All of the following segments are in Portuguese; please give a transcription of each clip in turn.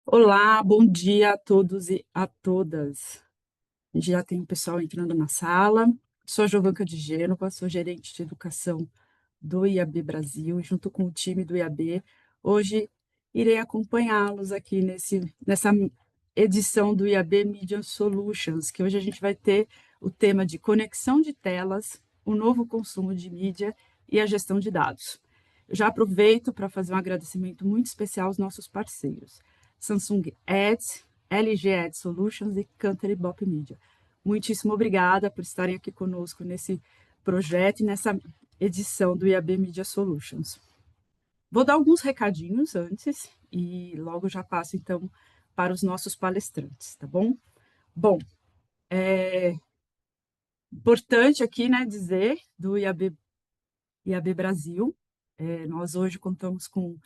Olá, bom dia a todos e a todas. A gente já tem o pessoal entrando na sala. Sou a Jovanca de Gênova, sou gerente de educação do IAB Brasil, e junto com o time do IAB. Hoje irei acompanhá-los aqui nessa edição do IAB Media Solutions, que hoje a gente vai ter o tema de conexão de telas, o novo consumo de mídia e a gestão de dados. Eu já aproveito para fazer um agradecimento muito especial aos nossos parceiros, Samsung Ads, LG Ad Solutions e Canter Ibope Media. Muitíssimo obrigada por estarem aqui conosco nesse projeto e nessa edição do IAB Media Solutions. Vou dar alguns recadinhos antes e logo já passo, então, para os nossos palestrantes, tá bom? Bom, importante aqui, né, dizer do IAB Brasil, nós hoje contamos com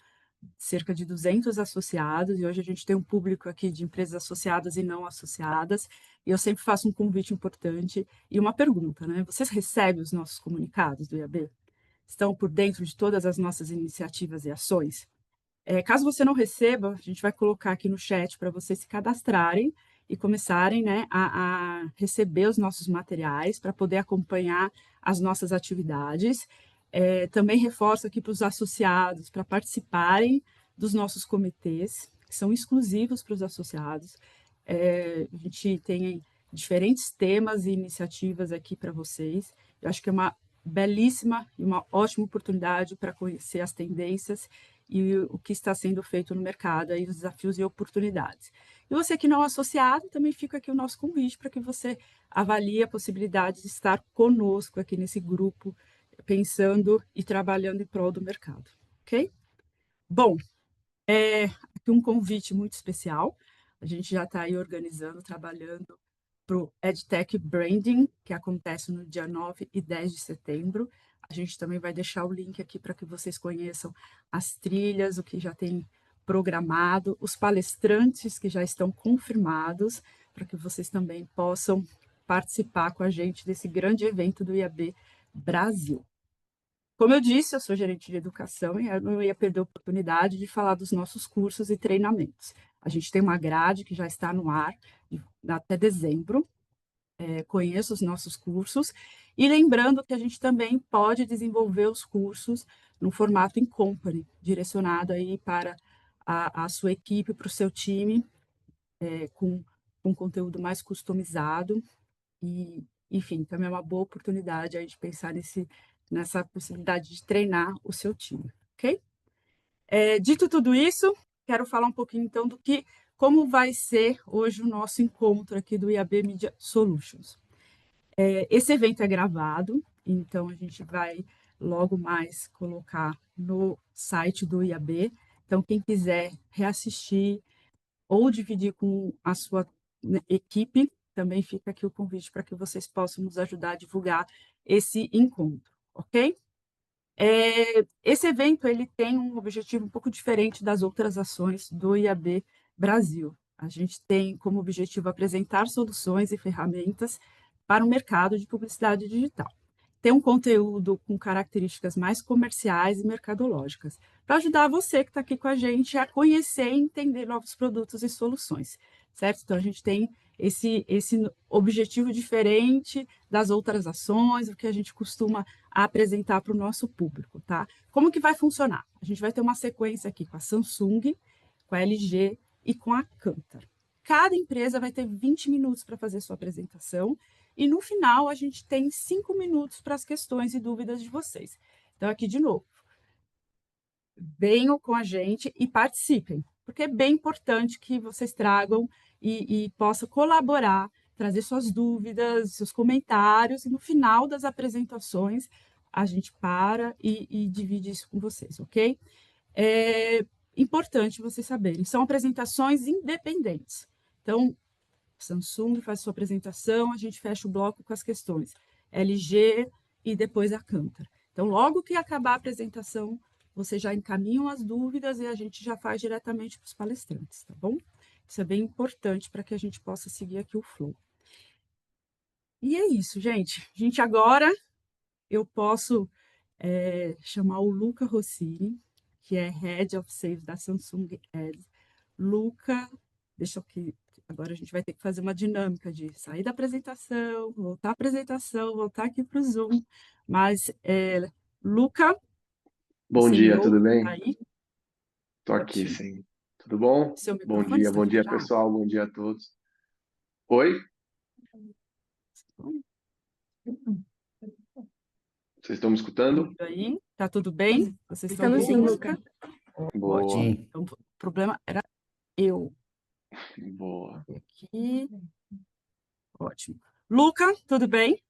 cerca de 200 associados, e hoje a gente tem um público aqui de empresas associadas e não associadas, e eu sempre faço um convite importante e uma pergunta, né? Vocês recebem os nossos comunicados do IAB? Estão por dentro de todas as nossas iniciativas e ações? Caso você não receba, a gente vai colocar aqui no chat para vocês se cadastrarem e começarem, né, a receber os nossos materiais para poder acompanhar as nossas atividades. Também reforço aqui para os associados, para participarem dos nossos comitês, que são exclusivos para os associados. A gente tem diferentes temas e iniciativas aqui para vocês. Eu acho que é uma belíssima e uma ótima oportunidade para conhecer as tendências e o que está sendo feito no mercado, aí, os desafios e oportunidades. E você que não é associado, também fica aqui o nosso convite para que você avalie a possibilidade de estar conosco aqui nesse grupo, pensando e trabalhando em prol do mercado, ok? Bom, aqui um convite muito especial, a gente já está aí organizando, trabalhando para o EdTech Branding, que acontece no dia 9 e 10 de setembro. A gente também vai deixar o link aqui para que vocês conheçam as trilhas, o que já tem programado, os palestrantes que já estão confirmados, para que vocês também possam participar com a gente desse grande evento do IAB Brasil. Como eu disse, eu sou gerente de educação e eu não ia perder a oportunidade de falar dos nossos cursos e treinamentos. A gente tem uma grade que já está no ar até dezembro, conheça os nossos cursos, e lembrando que a gente também pode desenvolver os cursos no formato in company, direcionado aí para a sua equipe, para o seu time, com conteúdo mais customizado, e, enfim, também é uma boa oportunidade aí de pensar nessa possibilidade de treinar o seu time, ok? Dito tudo isso, quero falar um pouquinho, então, como vai ser hoje o nosso encontro aqui do IAB Media Solutions. Esse evento é gravado, então a gente vai logo mais colocar no site do IAB. Então, quem quiser reassistir ou dividir com a sua, né, equipe, também fica aqui o convite para que vocês possam nos ajudar a divulgar esse encontro, ok? Esse evento ele tem um objetivo um pouco diferente das outras ações do IAB Brasil. A gente tem como objetivo apresentar soluções e ferramentas para o mercado de publicidade digital. Tem um conteúdo com características mais comerciais e mercadológicas, para ajudar você que está aqui com a gente a conhecer e entender novos produtos e soluções, certo? Então, a gente tem esse objetivo diferente das outras ações, o que a gente costuma apresentar para o nosso público, tá? Como que vai funcionar? A gente vai ter uma sequência aqui com a Samsung, com a LG e com a Cantar. Cada empresa vai ter 20 minutos para fazer sua apresentação e no final a gente tem 5 minutos para as questões e dúvidas de vocês. Então, aqui de novo, venham com a gente e participem, porque é bem importante que vocês tragam e possam colaborar, trazer suas dúvidas, seus comentários, e no final das apresentações a gente para e divide isso com vocês, ok? É importante vocês saberem, são apresentações independentes. Então, Samsung faz sua apresentação, a gente fecha o bloco com as questões. LG e depois a Cantar. Então, logo que acabar a apresentação, vocês já encaminham as dúvidas e a gente já faz diretamente para os palestrantes, tá bom? Isso é bem importante para que a gente possa seguir aqui o flow. E é isso, gente. Gente, agora eu posso chamar o Luca Rossini, que é Head of Sales da Samsung Ads, Luca, deixa eu que agora a gente vai ter que fazer uma dinâmica de sair da apresentação, voltar à apresentação, voltar aqui para o Zoom. Mas, Luca, Bom você me dia, tudo ouve? Tá bem? aí? Tô aqui, Ótimo. sim. Tudo bom? Seu microfone está Bom dia, fechado? pessoal. Bom dia a todos. Oi? Vocês estão me escutando? Aí, tá tudo bem? Vocês estão Estamos sim, ouvindo? Luca. Boa, Ótimo. Sim. Então, o problema era eu. boa. Aqui, ótimo. Luca, tudo bem?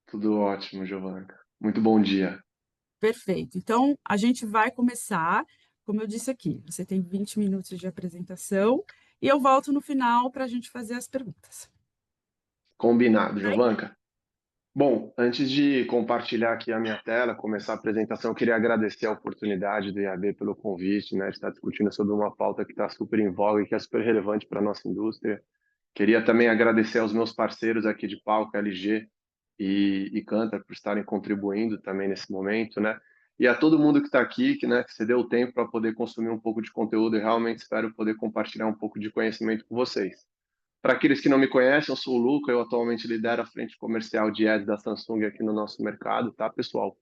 Tudo ótimo, Giovanna. Muito bom dia. Perfeito. Então, a gente vai começar, como eu disse aqui, você tem 20 minutos de apresentação e eu volto no final para a gente fazer as perguntas. Combinado, Bem? Giovanna. Bom, antes de compartilhar aqui a minha tela, começar a apresentação, eu queria agradecer a oportunidade do IAB pelo convite, né, de estar discutindo sobre uma pauta que está super em voga e que é super relevante para a nossa indústria. Queria também agradecer aos meus parceiros aqui de palco, LG e Cantor, por estarem contribuindo também nesse momento, né? E a todo mundo que está aqui, que cedeu o tempo para poder consumir um pouco de conteúdo e realmente espero poder compartilhar um pouco de conhecimento com vocês. Para aqueles que não me conhecem, eu sou o Luca, eu atualmente lidero a frente comercial de ads da Samsung aqui no nosso mercado, tá, pessoal?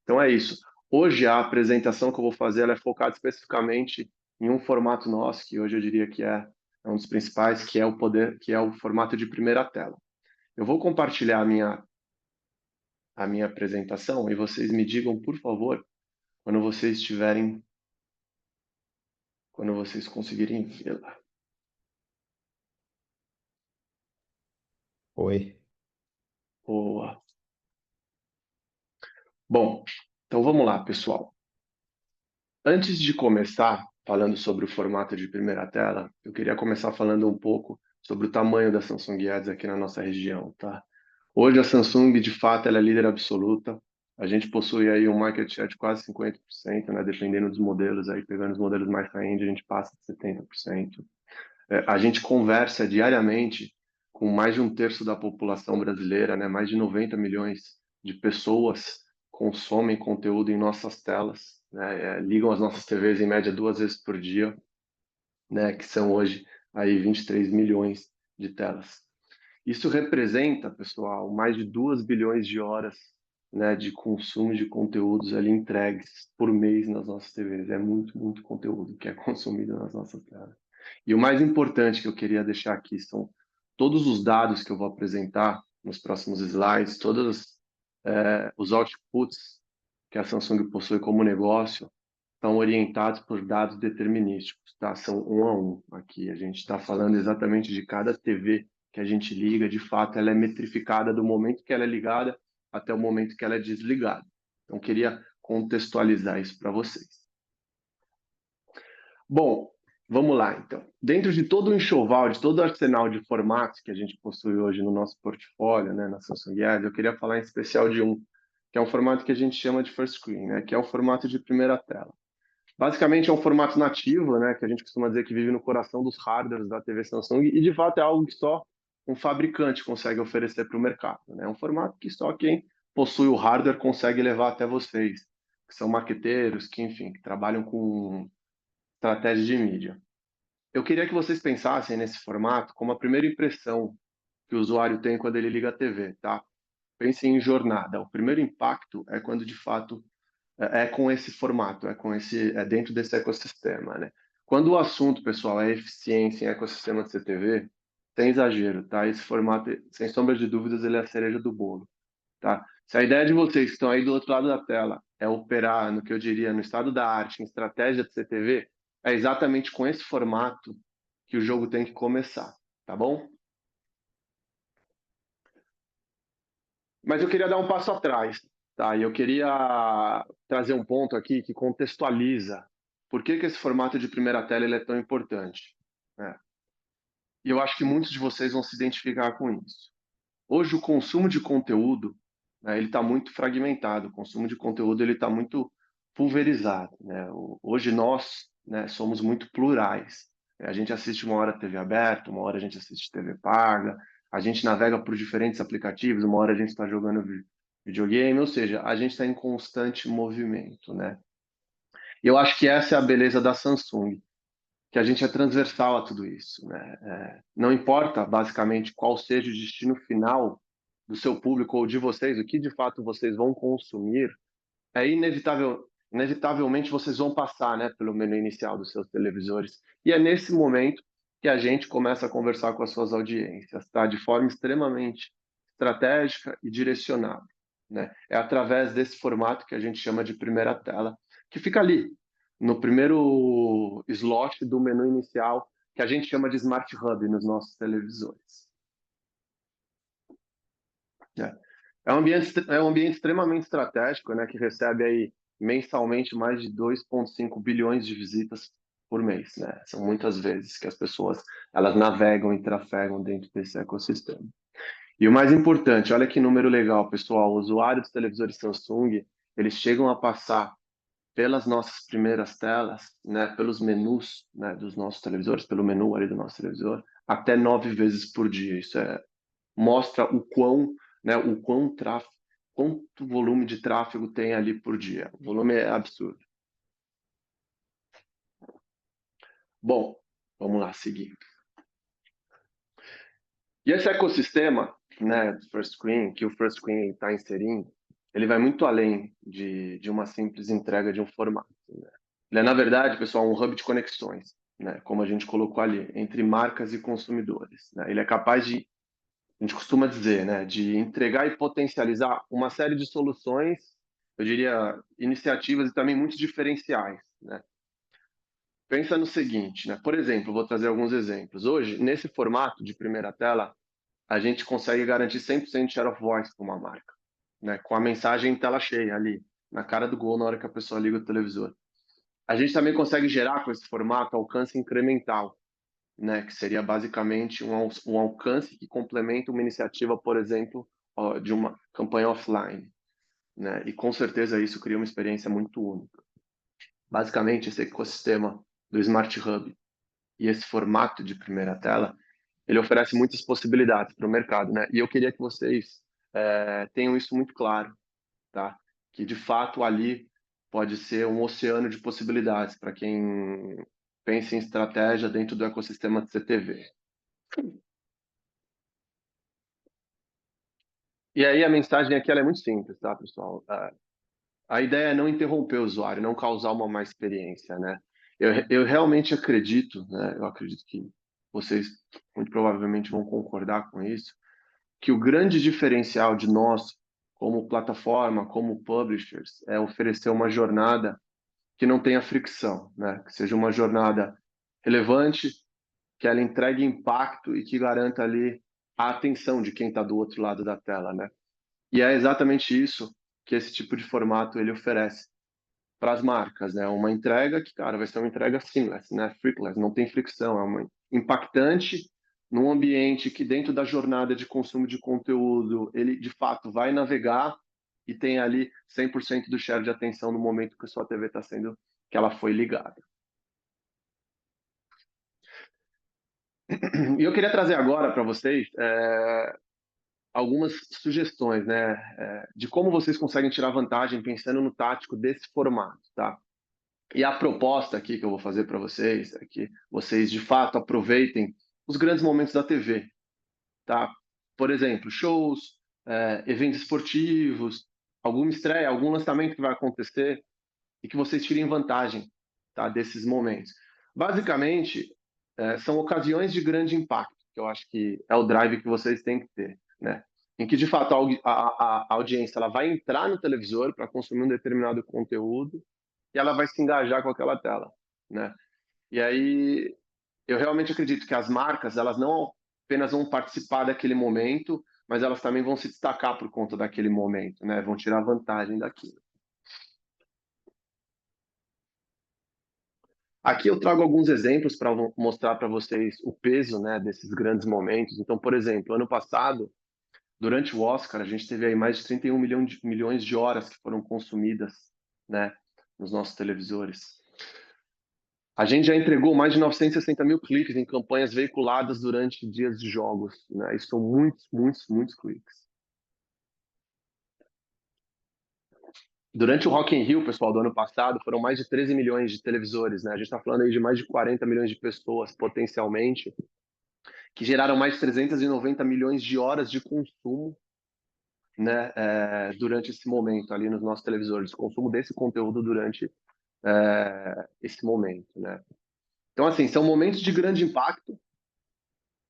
Então é isso. Hoje a apresentação que eu vou fazer ela é focada especificamente em um formato nosso, que hoje eu diria que é um dos principais, que é o formato de primeira tela. Eu vou compartilhar a minha apresentação e vocês me digam, por favor, quando vocês estiverem, quando vocês conseguirem vê-la. Oi. Boa. Bom, então vamos lá, pessoal. Antes de começar falando sobre o formato de primeira tela, eu queria começar falando um pouco sobre o tamanho da Samsung Ads aqui na nossa região, tá? Hoje a Samsung, de fato, ela é líder absoluta. A gente possui aí um market share de quase 50%, né? Dependendo dos modelos, aí pegando os modelos mais high-end, a gente passa de 70%. A gente conversa diariamente com mais de um terço da população brasileira, né? Mais de 90 milhões de pessoas consomem conteúdo em nossas telas, né? Ligam as nossas TVs em média 2 vezes por dia, né? Que são hoje aí 23 milhões de telas. Isso representa, pessoal, mais de 2 bilhões de horas, né, de consumo de conteúdos ali entregues por mês nas nossas TVs. É muito, muito conteúdo que é consumido nas nossas telas. E o mais importante que eu queria deixar aqui são todos os dados que eu vou apresentar nos próximos slides, todos os outputs que a Samsung possui como negócio estão orientados por dados determinísticos, tá? São um a um aqui. A gente está falando exatamente de cada TV que a gente liga, de fato, ela é metrificada do momento que ela é ligada até o momento que ela é desligada. Então, queria contextualizar isso para vocês. Bom, vamos lá, então. Dentro de todo o enxoval, de todo o arsenal de formatos que a gente possui hoje no nosso portfólio, né, na Samsung Ads, eu queria falar em especial de um, que é um formato que a gente chama de first screen, né, que é o formato de primeira tela. Basicamente é um formato nativo, né, que a gente costuma dizer que vive no coração dos hardwares da TV Samsung e de fato é algo que só um fabricante consegue oferecer para o mercado, né? É um formato que só quem possui o hardware consegue levar até vocês, que são marqueteiros, que enfim, que trabalham com estratégia de mídia. Eu queria que vocês pensassem nesse formato como a primeira impressão que o usuário tem quando ele liga a TV, tá? Pensem em jornada. O primeiro impacto é quando de fato é com esse formato, é dentro desse ecossistema, né? Quando o assunto, pessoal, é eficiência em ecossistema de CTV, sem exagero, tá? Esse formato, sem sombra de dúvidas, ele é a cereja do bolo, tá? Se a ideia de vocês que estão aí do outro lado da tela é operar no que eu diria no estado da arte, em estratégia de CTV, é exatamente com esse formato que o jogo tem que começar, tá bom? Mas eu queria dar um passo atrás, tá? E eu queria trazer um ponto aqui que contextualiza por que esse formato de primeira tela ele é tão importante, né? E eu acho que muitos de vocês vão se identificar com isso. Hoje o consumo de conteúdo, né, ele está muito fragmentado, o consumo de conteúdo ele está muito pulverizado, né? Hoje nós, né, somos muito plurais. A gente assiste uma hora TV aberta, uma hora a gente assiste TV paga, a gente navega por diferentes aplicativos, uma hora a gente está jogando videogame, ou seja, a gente está em constante movimento, né? E eu acho que essa é a beleza da Samsung, que a gente é transversal a tudo isso, né? Não importa, basicamente, qual seja o destino final do seu público ou de vocês, o que de fato vocês vão consumir, é inevitavelmente vocês vão passar, né, pelo menu inicial dos seus televisores. E é nesse momento que a gente começa a conversar com as suas audiências, tá? De forma extremamente estratégica e direcionada, né? É através desse formato que a gente chama de primeira tela, que fica ali, no primeiro slot do menu inicial, que a gente chama de Smart Hub nos nossos televisores. É um ambiente extremamente estratégico, né, que recebe aí mensalmente mais de 2,5 bilhões de visitas por mês, né? São muitas vezes que as pessoas elas navegam e trafegam dentro desse ecossistema. E o mais importante, olha que número legal, pessoal, usuários dos televisores Samsung, eles chegam a passar pelas nossas primeiras telas, né, pelos menus, né, dos nossos televisores, pelo menu ali do nosso televisor, até 9 vezes por dia. Isso mostra o quão, né, quanto volume de tráfego tem ali por dia. O volume é absurdo. Bom, vamos lá, seguir. E esse ecossistema, né, do First Screen, que o First Screen está inserindo, ele vai muito além de uma simples entrega de um formato, né? Ele é, na verdade, pessoal, um hub de conexões, né, como a gente colocou ali, entre marcas e consumidores, né? Ele é capaz de, a gente costuma dizer, né, de entregar e potencializar uma série de soluções, eu diria, iniciativas e também muitos diferenciais, né? Pensa no seguinte, né? Por exemplo, vou trazer alguns exemplos. Hoje, nesse formato de primeira tela, a gente consegue garantir 100% de share of voice para uma marca, né? Com a mensagem em tela cheia ali, na cara do gol, na hora que a pessoa liga o televisor. A gente também consegue gerar com esse formato alcance incremental, né? Que seria basicamente um alcance que complementa uma iniciativa, por exemplo, de uma campanha offline, né? E com certeza isso cria uma experiência muito única. Basicamente, esse ecossistema do Smart Hub e esse formato de primeira tela, ele oferece muitas possibilidades para o mercado, né? E eu queria que vocês tenham isso muito claro, tá? Que de fato ali pode ser um oceano de possibilidades para quem pensa em estratégia dentro do ecossistema de CTV. E aí a mensagem aqui ela é muito simples, tá, pessoal? A ideia é não interromper o usuário, não causar uma má experiência, né? Eu realmente acredito, né? Eu acredito que vocês muito provavelmente vão concordar com isso, que o grande diferencial de nós, como plataforma, como publishers, é oferecer uma jornada que não tenha fricção, né? Que seja uma jornada relevante, que ela entregue impacto e que garanta ali a atenção de quem está do outro lado da tela, né? E é exatamente isso que esse tipo de formato ele oferece para as marcas, né? Uma entrega que, cara, vai ser uma entrega seamless, né? Frickless, não tem fricção, é uma impactante num ambiente que dentro da jornada de consumo de conteúdo, ele de fato vai navegar e tem ali 100% do share de atenção no momento que a sua TV está sendo, que ela foi ligada. E eu queria trazer agora para vocês algumas sugestões, né, de como vocês conseguem tirar vantagem pensando no tático desse formato, tá? E a proposta aqui que eu vou fazer para vocês é que vocês, de fato, aproveitem os grandes momentos da TV, tá? Por exemplo, shows, eventos esportivos, alguma estreia, algum lançamento que vai acontecer e que vocês tirem vantagem, tá, desses momentos. Basicamente, são ocasiões de grande impacto, que eu acho que é o drive que vocês têm que ter, né? Em que, de fato, a audiência ela vai entrar no televisor para consumir um determinado conteúdo e ela vai se engajar com aquela tela, né? E aí eu realmente acredito que as marcas elas não apenas vão participar daquele momento, mas elas também vão se destacar por conta daquele momento, né? Vão tirar vantagem daquilo. Aqui eu trago alguns exemplos para mostrar para vocês o peso, né, desses grandes momentos. Então, por exemplo, ano passado, durante o Oscar, a gente teve aí mais de 31 milhões de horas que foram consumidas, né, nos nossos televisores. A gente já entregou mais de 960 mil cliques em campanhas veiculadas durante dias de jogos, né? Isso são muitos, muitos, muitos cliques. Durante o Rock in Rio, pessoal, do ano passado, foram mais de 13 milhões de televisores, né? A gente está falando aí de mais de 40 milhões de pessoas, potencialmente, que geraram mais de 390 milhões de horas de consumo, né, durante esse momento ali nos nossos televisores, consumo desse conteúdo durante esse momento, né? Então, assim, são momentos de grande impacto,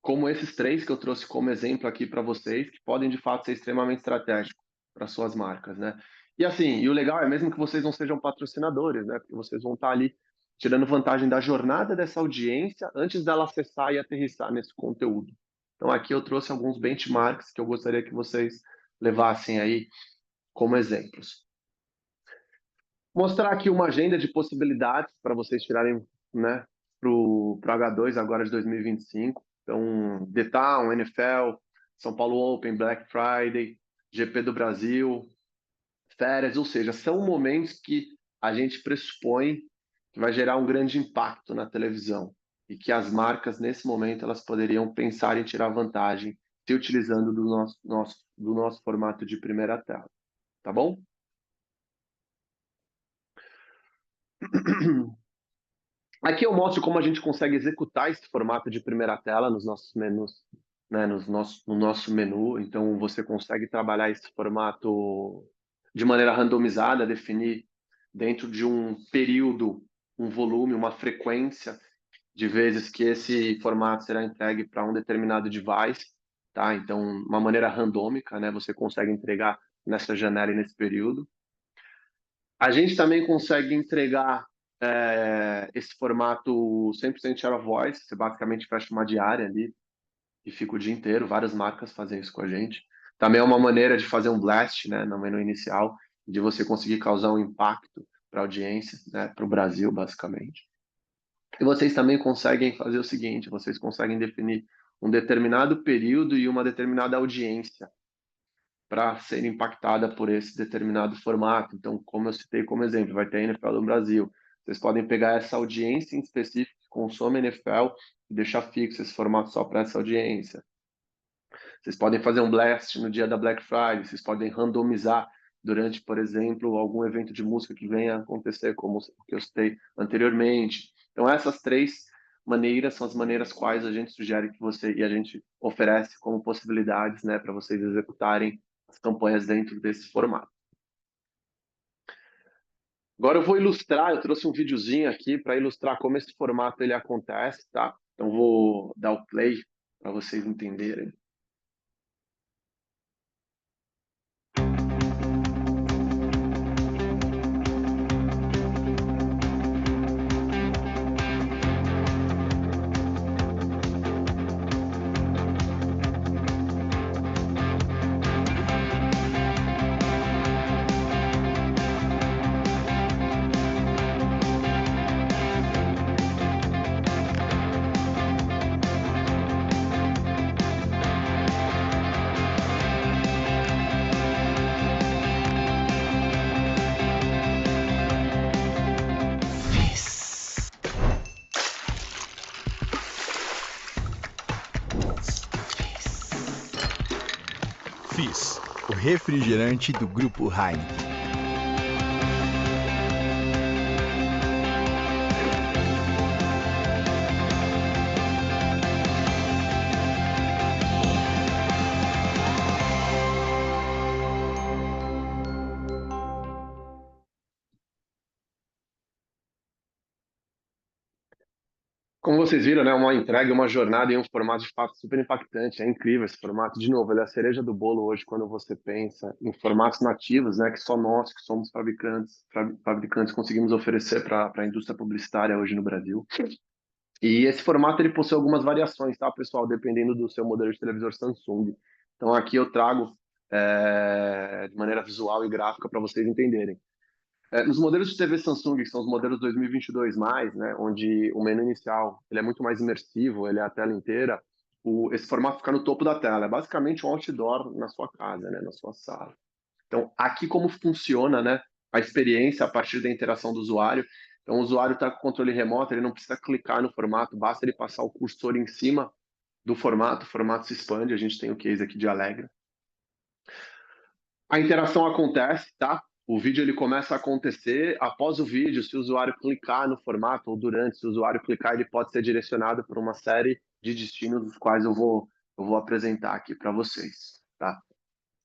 como esses três que eu trouxe como exemplo aqui para vocês, que podem de fato ser extremamente estratégicos para suas marcas, né? E assim, e o legal é mesmo que vocês não sejam patrocinadores, né? Porque vocês vão estar ali tirando vantagem da jornada dessa audiência antes dela acessar e aterrissar nesse conteúdo. Então aqui eu trouxe alguns benchmarks que eu gostaria que vocês levassem aí como exemplos. Mostrar aqui uma agenda de possibilidades para vocês tirarem, né, para o H2 agora de 2025. Então, The Town, NFL, São Paulo Open, Black Friday, GP do Brasil, férias, ou seja, são momentos que a gente pressupõe que vai gerar um grande impacto na televisão e que as marcas, nesse momento, elas poderiam pensar em tirar vantagem se utilizando do nosso formato de primeira tela. Tá bom? Aqui eu mostro como a gente consegue executar esse formato de primeira tela nos nossos menus, né, no nosso menu. Então, você consegue trabalhar esse formato de maneira randomizada, definir dentro de um período, um volume, uma frequência de vezes que esse formato será entregue para um determinado device, tá? Então, uma maneira randômica, né? Você consegue entregar nessa janela e nesse período. A gente também consegue entregar esse formato 100% share of voice. Você basicamente fecha uma diária ali e fica o dia inteiro. Várias marcas fazem isso com a gente. Também é uma maneira de fazer um blast, né, no menu inicial, de você conseguir causar um impacto para a audiência, né, para o Brasil, basicamente. E vocês também conseguem fazer o seguinte: vocês conseguem definir um determinado período e uma determinada audiência para ser impactada por esse determinado formato. Então, como eu citei como exemplo, vai ter a NFL no Brasil. Vocês podem pegar essa audiência em específico que consome NFL e deixar fixo esse formato só para essa audiência. Vocês podem fazer um blast no dia da Black Friday, vocês podem randomizar durante, por exemplo, algum evento de música que venha a acontecer, como o que eu citei anteriormente. Então, essas três maneiras são as maneiras quais a gente sugere que você e a gente oferece como possibilidades, né, para vocês executarem as campanhas dentro desse formato. Agora eu vou ilustrar, eu trouxe um videozinho aqui para ilustrar como esse formato ele acontece, tá? Então vou dar o play para vocês entenderem. Fizz, o refrigerante do grupo Heineken. Como vocês viram, né, uma entrega, uma jornada em um formato de fato super impactante. É incrível esse formato. De novo, ele é a cereja do bolo hoje quando você pensa em formatos nativos, né, que só nós, que somos fabricantes conseguimos oferecer para a indústria publicitária hoje no Brasil. E esse formato ele possui algumas variações, tá, pessoal? Dependendo do seu modelo de televisor Samsung. Então aqui eu trago de maneira visual e gráfica para vocês entenderem. Nos modelos de TV Samsung, que são os modelos 2022+, né, onde o menu inicial ele é muito mais imersivo, ele é a tela inteira, esse formato fica no topo da tela. É basicamente um outdoor na sua casa, né, na sua sala. Então, aqui como funciona, né, a experiência a partir da interação do usuário. Então, o usuário está com o controle remoto, ele não precisa clicar no formato, basta ele passar o cursor em cima do formato, o formato se expande. A gente tem o case aqui de Alegra. A interação acontece, tá? o vídeo ele começa a acontecer. Após o vídeo, se o usuário clicar no formato, ou durante, se o usuário clicar, ele pode ser direcionado para uma série de destinos, dos quais eu vou apresentar aqui para vocês, tá?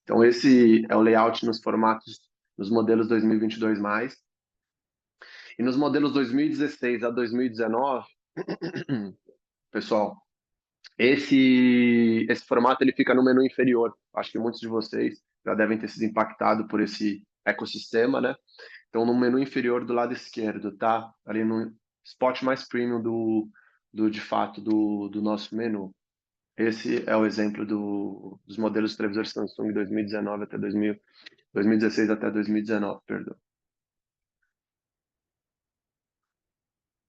Então, esse é o layout nos formatos, nos modelos 2022+. E nos modelos 2016 a 2019, pessoal, esse formato ele fica no menu inferior. Acho que muitos de vocês já devem ter sido impactados por esse ecossistema, né? Então, no menu inferior do lado esquerdo, tá? Ali no spot mais premium de fato, do nosso menu. Esse é o exemplo dos modelos de televisores Samsung 2019 até 2016 até 2019, perdão.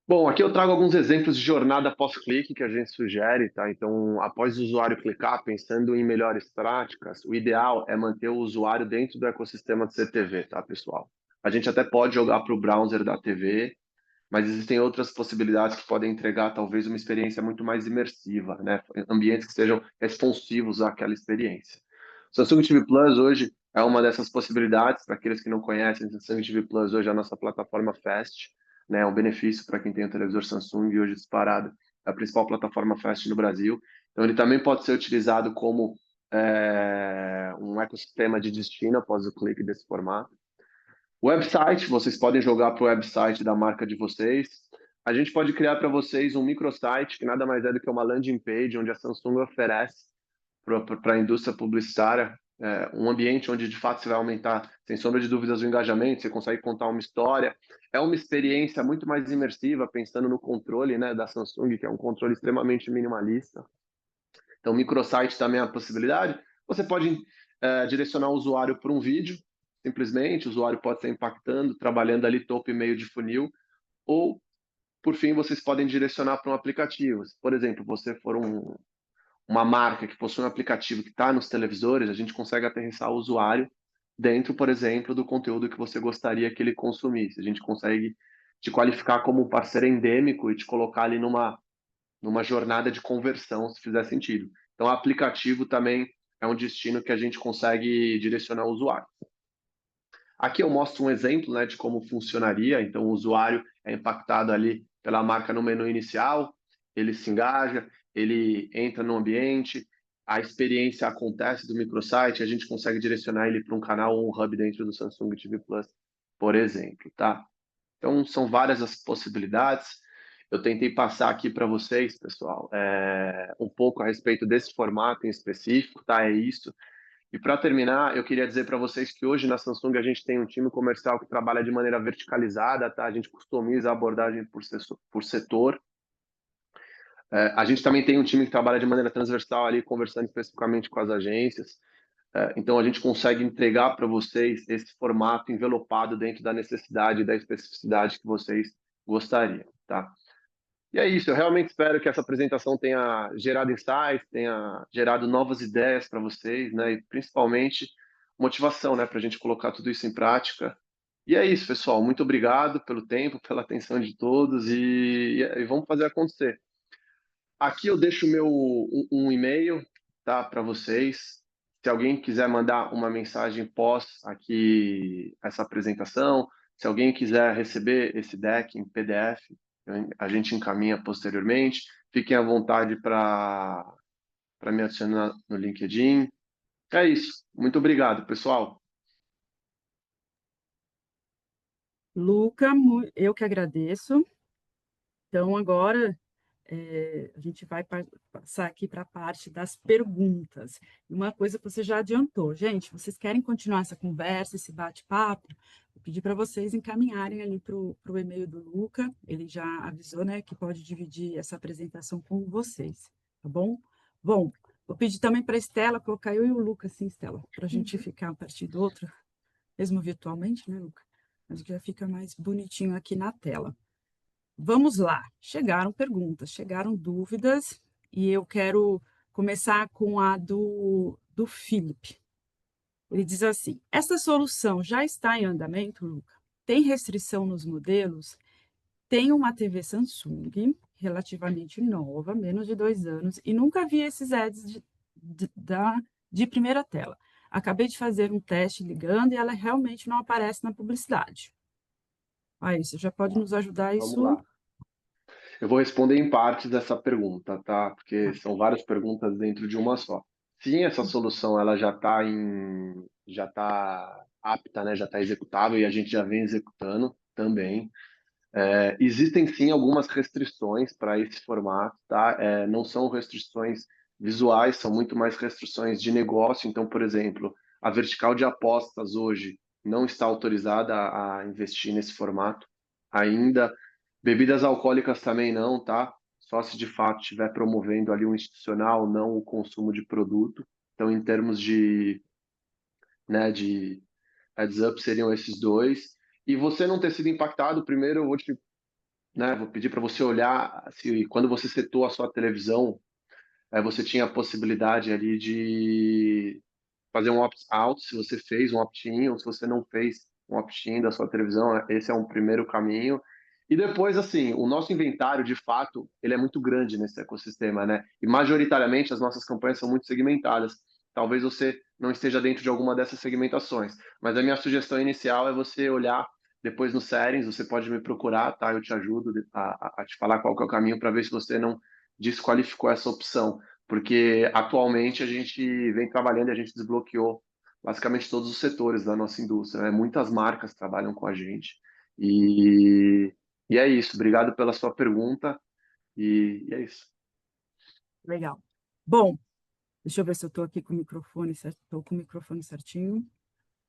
Bom, aqui eu trago alguns exemplos de jornada pós-clique que a gente sugere, tá? Então, após o usuário clicar, pensando em melhores práticas, o ideal é manter o usuário dentro do ecossistema de CTV, tá, pessoal? A gente até pode jogar para o browser da TV, mas existem outras possibilidades que podem entregar talvez uma experiência muito mais imersiva, né? Ambientes que sejam responsivos àquela experiência. O Samsung TV Plus hoje é uma dessas possibilidades. Para aqueles que não conhecem, o Samsung TV Plus hoje é a nossa plataforma Fast, né? É um benefício para quem tem um televisor Samsung e hoje disparado é a principal plataforma Fast no Brasil. Então ele também pode ser utilizado como um ecossistema de destino após o clique desse formato. Website, vocês podem jogar para o website da marca de vocês. A gente pode criar para vocês um microsite, que nada mais é do que uma landing page, onde a Samsung oferece para a indústria publicitária um ambiente onde, de fato, você vai aumentar, sem sombra de dúvidas, o engajamento, você consegue contar uma história. É uma experiência muito mais imersiva, pensando no controle, né, da Samsung, que é um controle extremamente minimalista. Então, o microsite também é a possibilidade. Você pode direcionar o usuário para um vídeo, simplesmente, o usuário pode estar impactando, trabalhando ali topo e meio de funil, ou, por fim, vocês podem direcionar para um aplicativo. Se, por exemplo, você for uma marca que possui um aplicativo que está nos televisores, a gente consegue aterrissar o usuário dentro, por exemplo, do conteúdo que você gostaria que ele consumisse. A gente consegue te qualificar como um parceiro endêmico e te colocar ali numa jornada de conversão, se fizer sentido. Então, o aplicativo também é um destino que a gente consegue direcionar o usuário. Aqui eu mostro um exemplo, né, de como funcionaria. Então, o usuário é impactado ali pela marca no menu inicial, ele se engaja, ele entra no ambiente, a experiência acontece do microsite, a gente consegue direcionar ele para um canal ou um hub dentro do Samsung TV Plus, por exemplo, tá? Então, são várias as possibilidades. Eu tentei passar aqui para vocês, pessoal, um pouco a respeito desse formato em específico, tá? É isso. E para terminar, eu queria dizer para vocês que hoje na Samsung a gente tem um time comercial que trabalha de maneira verticalizada, tá? A gente customiza a abordagem por setor. A gente também tem um time que trabalha de maneira transversal ali, conversando especificamente com as agências. Então a gente consegue entregar para vocês esse formato envelopado dentro da necessidade e da especificidade que vocês gostariam, tá? E é isso, eu realmente espero que essa apresentação tenha gerado insights, tenha gerado novas ideias para vocês, né? E principalmente motivação, né? Para a gente colocar tudo isso em prática. E é isso, pessoal. Muito obrigado pelo tempo, pela atenção de todos e vamos fazer acontecer. Aqui eu deixo um e-mail, tá? Para vocês. Se alguém quiser mandar uma mensagem pós aqui essa apresentação, se alguém quiser receber esse deck em PDF, a gente encaminha posteriormente. Fiquem à vontade para me adicionar no LinkedIn. É isso. Muito obrigado, pessoal. Luca, eu que agradeço. Então, agora a gente vai passar aqui para a parte das perguntas. Uma coisa que você já adiantou, gente, vocês querem continuar essa conversa, esse bate-papo? Vou pedir para vocês encaminharem ali para o e-mail do Luca. Ele já avisou, né, que pode dividir essa apresentação com vocês, tá bom? Bom, vou pedir também para a Estela colocar eu e o Luca, assim, Estela, para a gente ficar um pertinho do outro, mesmo virtualmente, né, Luca? Mas já fica mais bonitinho aqui na tela. Vamos lá, chegaram perguntas, chegaram dúvidas, e eu quero começar com a do Felipe. Ele diz assim: essa solução já está em andamento, Luca? Tem restrição nos modelos? Tem uma TV Samsung relativamente nova, menos de 2 anos, e nunca vi esses ads de primeira tela. Acabei de fazer um teste ligando e ela realmente não aparece na publicidade. Aí, você já pode nos ajudar Vamos isso? lá. Eu vou responder em partes dessa pergunta, tá? Porque Tá. são várias perguntas dentro de uma só. Sim, essa solução ela já está apta, né? Já está executável e a gente já vem executando também. Existem sim algumas restrições para esse formato, tá? Não são restrições visuais, são muito mais restrições de negócio. Então, por exemplo, a vertical de apostas hoje não está autorizada a investir nesse formato ainda. Bebidas alcoólicas também não, tá? Só se de fato estiver promovendo ali um institucional, não o consumo de produto. Então, em termos de heads up, seriam esses dois. E você não ter sido impactado, primeiro eu vou te, né, vou pedir para você olhar se quando você setou a sua televisão, você tinha a possibilidade ali de fazer um opt-out, se você fez um opt-in, ou se você não fez um opt-in da sua televisão, esse é um primeiro caminho. E depois, assim, o nosso inventário, de fato, ele é muito grande nesse ecossistema, né? E majoritariamente as nossas campanhas são muito segmentadas. Talvez você não esteja dentro de alguma dessas segmentações, mas a minha sugestão inicial é você olhar depois no settings, você pode me procurar, tá? Eu te ajudo a te falar qual que é o caminho para ver se você não desqualificou essa opção, porque atualmente a gente vem trabalhando e a gente desbloqueou basicamente todos os setores da nossa indústria, né? Muitas marcas trabalham com a gente e, e é isso. Obrigado pela sua pergunta e é isso. Legal. Bom, deixa eu ver se eu estou aqui com o microfone certo. Estou com o microfone certinho.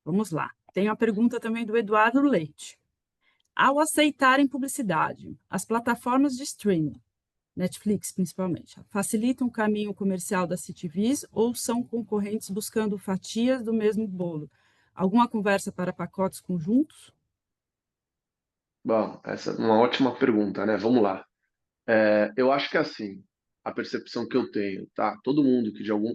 Vamos lá. Tem uma pergunta também do Eduardo Leite. Ao aceitarem publicidade, as plataformas de streaming, Netflix principalmente, facilitam o caminho comercial das CTVs ou são concorrentes buscando fatias do mesmo bolo? Alguma conversa para pacotes conjuntos? Bom, essa é uma ótima pergunta, né? Vamos lá. Eu acho que assim, a percepção que eu tenho, tá? Todo mundo que de algum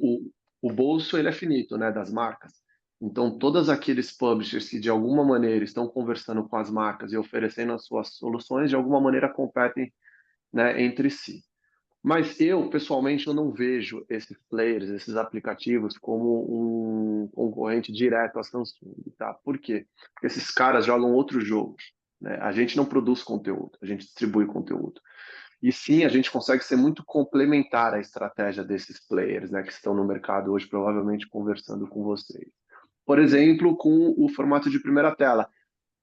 o bolso ele é finito, né, das marcas. Então, todos aqueles publishers que de alguma maneira estão conversando com as marcas e oferecendo as suas soluções, de alguma maneira competem, né, entre si. Mas eu, pessoalmente, eu não vejo esses players, esses aplicativos, como um concorrente direto à Samsung, tá? Por quê? Porque esses caras jogam outros jogos, né? A gente não produz conteúdo, a gente distribui conteúdo. E sim, a gente consegue ser muito complementar à estratégia desses players, né, que estão no mercado hoje, provavelmente conversando com vocês. Por exemplo, com o formato de primeira tela.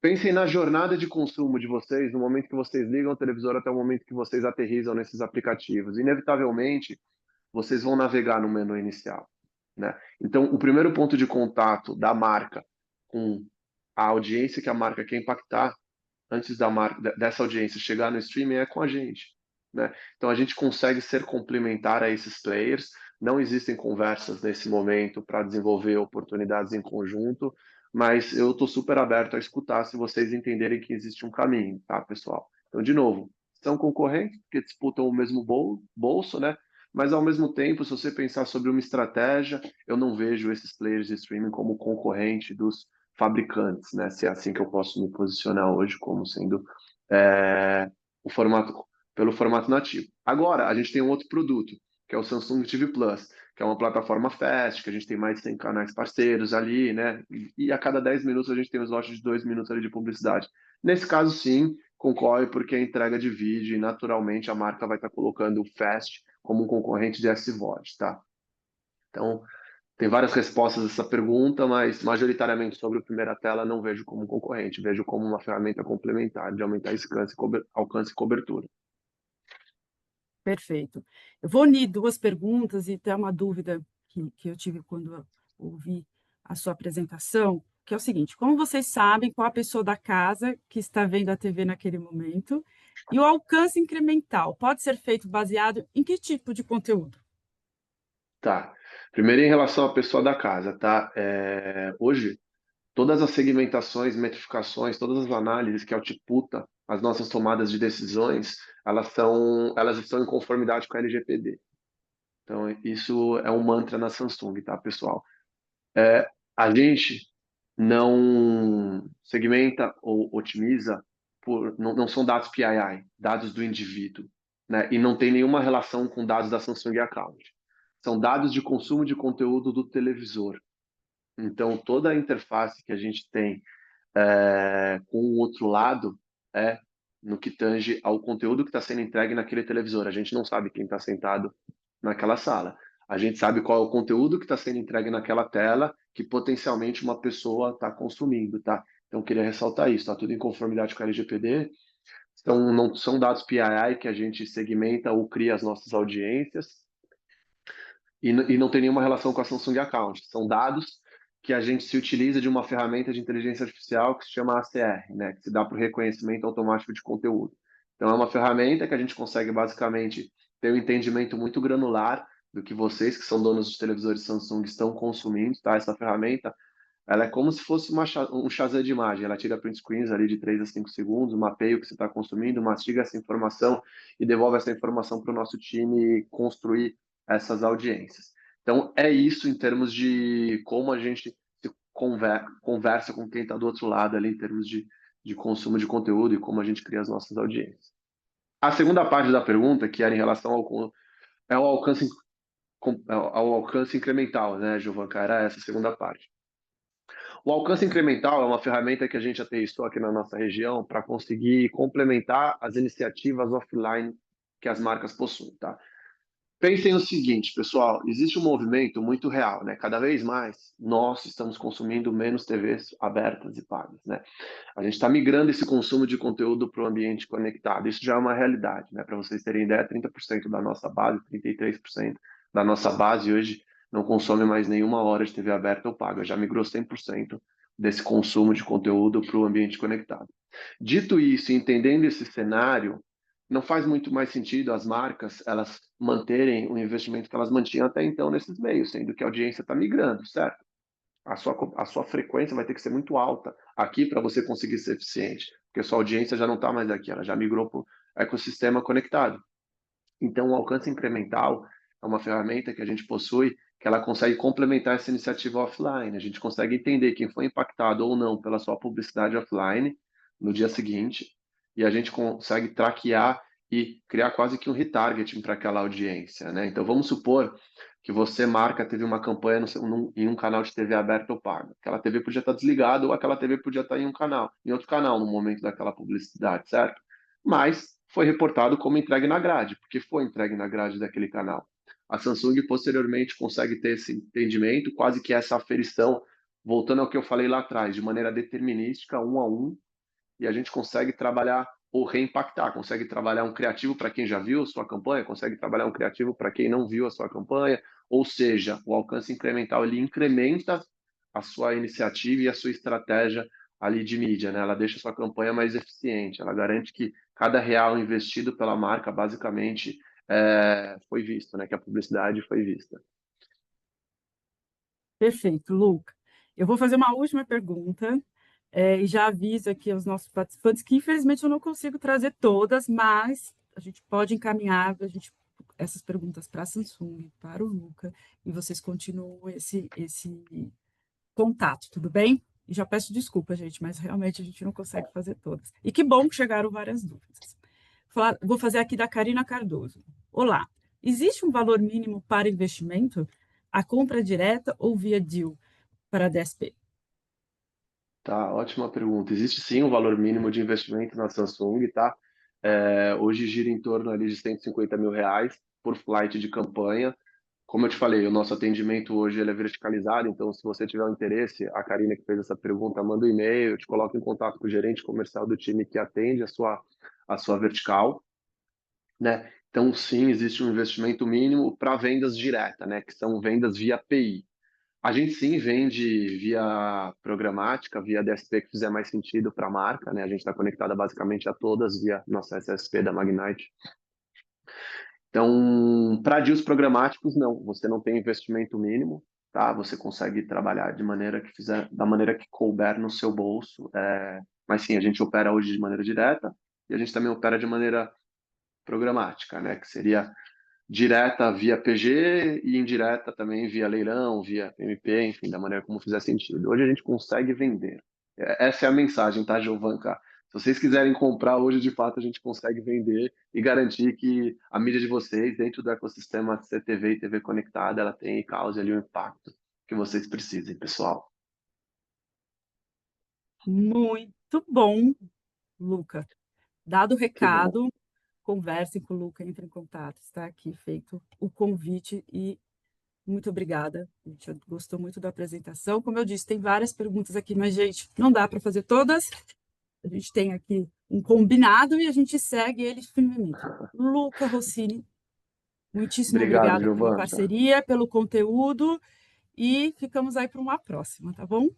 Pensem na jornada de consumo de vocês, no momento que vocês ligam o televisor até o momento que vocês aterrissam nesses aplicativos. Inevitavelmente, vocês vão navegar no menu inicial, né? Então, o primeiro ponto de contato da marca com a audiência que a marca quer impactar, antes da marca, dessa audiência chegar no streaming, é com a gente, né? Então, a gente consegue ser complementar a esses players. Não existem conversas nesse momento para desenvolver oportunidades em conjunto, mas eu estou super aberto a escutar se vocês entenderem que existe um caminho, tá, pessoal? Então, de novo, são concorrentes porque disputam o mesmo bolso, né? Mas, ao mesmo tempo, se você pensar sobre uma estratégia, eu não vejo esses players de streaming como concorrente dos fabricantes, né? Se é assim que eu posso me posicionar hoje, como sendo o formato, pelo formato nativo. Agora, a gente tem um outro produto, que é o Samsung TV Plus, que é uma plataforma fast, que a gente tem mais de 100 canais parceiros ali, né? E a cada 10 minutos a gente tem os lotes de 2 minutos ali de publicidade. Nesse caso, sim, concorre porque é entrega de vídeo e naturalmente a marca vai estar colocando o Fast como um concorrente de SVOD, tá? Então, tem várias respostas a essa pergunta, mas majoritariamente sobre a primeira tela não vejo como concorrente, vejo como uma ferramenta complementar de aumentar alcance e cobertura. Perfeito. Eu vou unir duas perguntas e até uma dúvida que eu tive quando eu ouvi a sua apresentação, que é o seguinte: como vocês sabem qual a pessoa da casa que está vendo a TV naquele momento? E o alcance incremental pode ser feito baseado em que tipo de conteúdo? Tá. Primeiro, em relação à pessoa da casa, tá? Hoje, todas as segmentações, metrificações, todas as análises que outputa as nossas tomadas de decisões, elas estão em conformidade com a LGPD. Então, isso é um mantra na Samsung, tá, pessoal? A gente não segmenta ou otimiza não são dados PII, dados do indivíduo, né? E não tem nenhuma relação com dados da Samsung Account. São dados de consumo de conteúdo do televisor. Então, toda a interface que a gente tem com o outro lado é no que tange ao conteúdo que está sendo entregue naquele televisor. A gente não sabe quem está sentado naquela sala. A gente sabe qual é o conteúdo que está sendo entregue naquela tela que potencialmente uma pessoa está consumindo, tá? Então, eu queria ressaltar isso. Está tudo em conformidade com a LGPD. Então, não são dados PII que a gente segmenta ou cria as nossas audiências e não tem nenhuma relação com a Samsung Account. São dados que a gente se utiliza de uma ferramenta de inteligência artificial que se chama ACR, né, que se dá para o reconhecimento automático de conteúdo. Então, é uma ferramenta que a gente consegue basicamente ter um entendimento muito granular do que vocês, que são donos de televisores Samsung, estão consumindo, tá? Essa ferramenta, ela é como se fosse um Shazam de imagem. Ela tira print screens ali de 3 a 5 segundos, mapeia o que você está consumindo, mastiga essa informação e devolve essa informação para o nosso time construir essas audiências. Então, é isso em termos de como a gente se conversa com quem está do outro lado ali, em termos de consumo de conteúdo e como a gente cria as nossas audiências. A segunda parte da pergunta, que era em relação ao alcance, ao alcance incremental, né, Giovanca? Era essa a segunda parte. O alcance incremental é uma ferramenta que a gente aterrissou aqui na nossa região para conseguir complementar as iniciativas offline que as marcas possuem, tá? Pensem no seguinte, pessoal, existe um movimento muito real, né? Cada vez mais nós estamos consumindo menos TVs abertas e pagas, né? A gente está migrando esse consumo de conteúdo para o ambiente conectado. Isso já é uma realidade, né? Para vocês terem ideia, 30% da nossa base, 33% da nossa base hoje não consome mais nenhuma hora de TV aberta ou paga. Já migrou 100% desse consumo de conteúdo para o ambiente conectado. Dito isso, entendendo esse cenário, não faz muito mais sentido as marcas elas manterem o investimento que elas mantinham até então nesses meios, sendo que a audiência está migrando, certo? A sua frequência vai ter que ser muito alta aqui para você conseguir ser eficiente, porque a sua audiência já não está mais aqui, ela já migrou para o ecossistema conectado. Então, o alcance incremental é uma ferramenta que a gente possui que ela consegue complementar essa iniciativa offline. A gente consegue entender quem foi impactado ou não pela sua publicidade offline no dia seguinte, e a gente consegue traquear e criar quase que um retargeting para aquela audiência, né? Então, vamos supor que você, marca, teve uma campanha em um canal de TV aberta ou paga. Aquela TV podia estar desligada ou aquela TV podia estar em outro canal no momento daquela publicidade, certo? Mas foi reportado como entregue na grade, porque foi entregue na grade daquele canal. A Samsung posteriormente consegue ter esse entendimento, quase que essa aferição, voltando ao que eu falei lá atrás, de maneira determinística, um a um, e a gente consegue trabalhar ou reimpactar, consegue trabalhar um criativo para quem já viu a sua campanha, consegue trabalhar um criativo para quem não viu a sua campanha, ou seja, o alcance incremental ele incrementa a sua iniciativa e a sua estratégia ali de mídia, né? Ela deixa a sua campanha mais eficiente, ela garante que cada real investido pela marca basicamente foi visto, né? Que a publicidade foi vista. Perfeito, Luca. Eu vou fazer uma última pergunta, e já aviso aqui aos nossos participantes que, infelizmente, eu não consigo trazer todas, mas a gente pode encaminhar essas perguntas para a Samsung, para o Luca, e vocês continuam esse contato, tudo bem? E já peço desculpa, gente, mas realmente a gente não consegue fazer todas. E que bom que chegaram várias dúvidas. Vou fazer aqui da Karina Cardoso. Olá, existe um valor mínimo para investimento? A compra direta ou via deal para a DSP? Tá, ótima pergunta. Existe sim um valor mínimo de investimento na Samsung, tá? Hoje gira em torno ali de R$ 150.000 por flight de campanha. Como eu te falei, o nosso atendimento hoje ele é verticalizado, então se você tiver um interesse, a Karina que fez essa pergunta, manda um e-mail, eu te coloco em contato com o gerente comercial do time que atende a sua vertical, né? Então sim, existe um investimento mínimo para vendas diretas, né? Que são vendas via API. A gente sim vende via programática, via DSP que fizer mais sentido para a marca, né? A gente está conectada basicamente a todas via nossa SSP da Magnite. Então, para deals programáticos, não. Você não tem investimento mínimo, tá? Você consegue trabalhar da maneira que couber no seu bolso. Mas sim, a gente opera hoje de maneira direta e a gente também opera de maneira programática, né? Que seria direta via PG e indireta também via leilão, via MP, enfim, da maneira como fizer sentido. Hoje a gente consegue vender. Essa é a mensagem, tá, Giovanca? Se vocês quiserem comprar, hoje de fato a gente consegue vender e garantir que a mídia de vocês, dentro do ecossistema CTV e TV conectada, ela tem e cause ali um impacto que vocês precisem, pessoal. Muito bom, Luca. Dado o Que bom. recado, conversem com o Luca, entre em contato. Está aqui feito o convite e muito obrigada. A gente gostou muito da apresentação. Como eu disse, tem várias perguntas aqui, mas, gente, não dá para fazer todas. A gente tem aqui um combinado e a gente segue ele firmemente. Luca Rossini, muitíssimo Obrigado, obrigada pela Giovana. parceria, pelo conteúdo e ficamos aí para uma próxima, tá bom?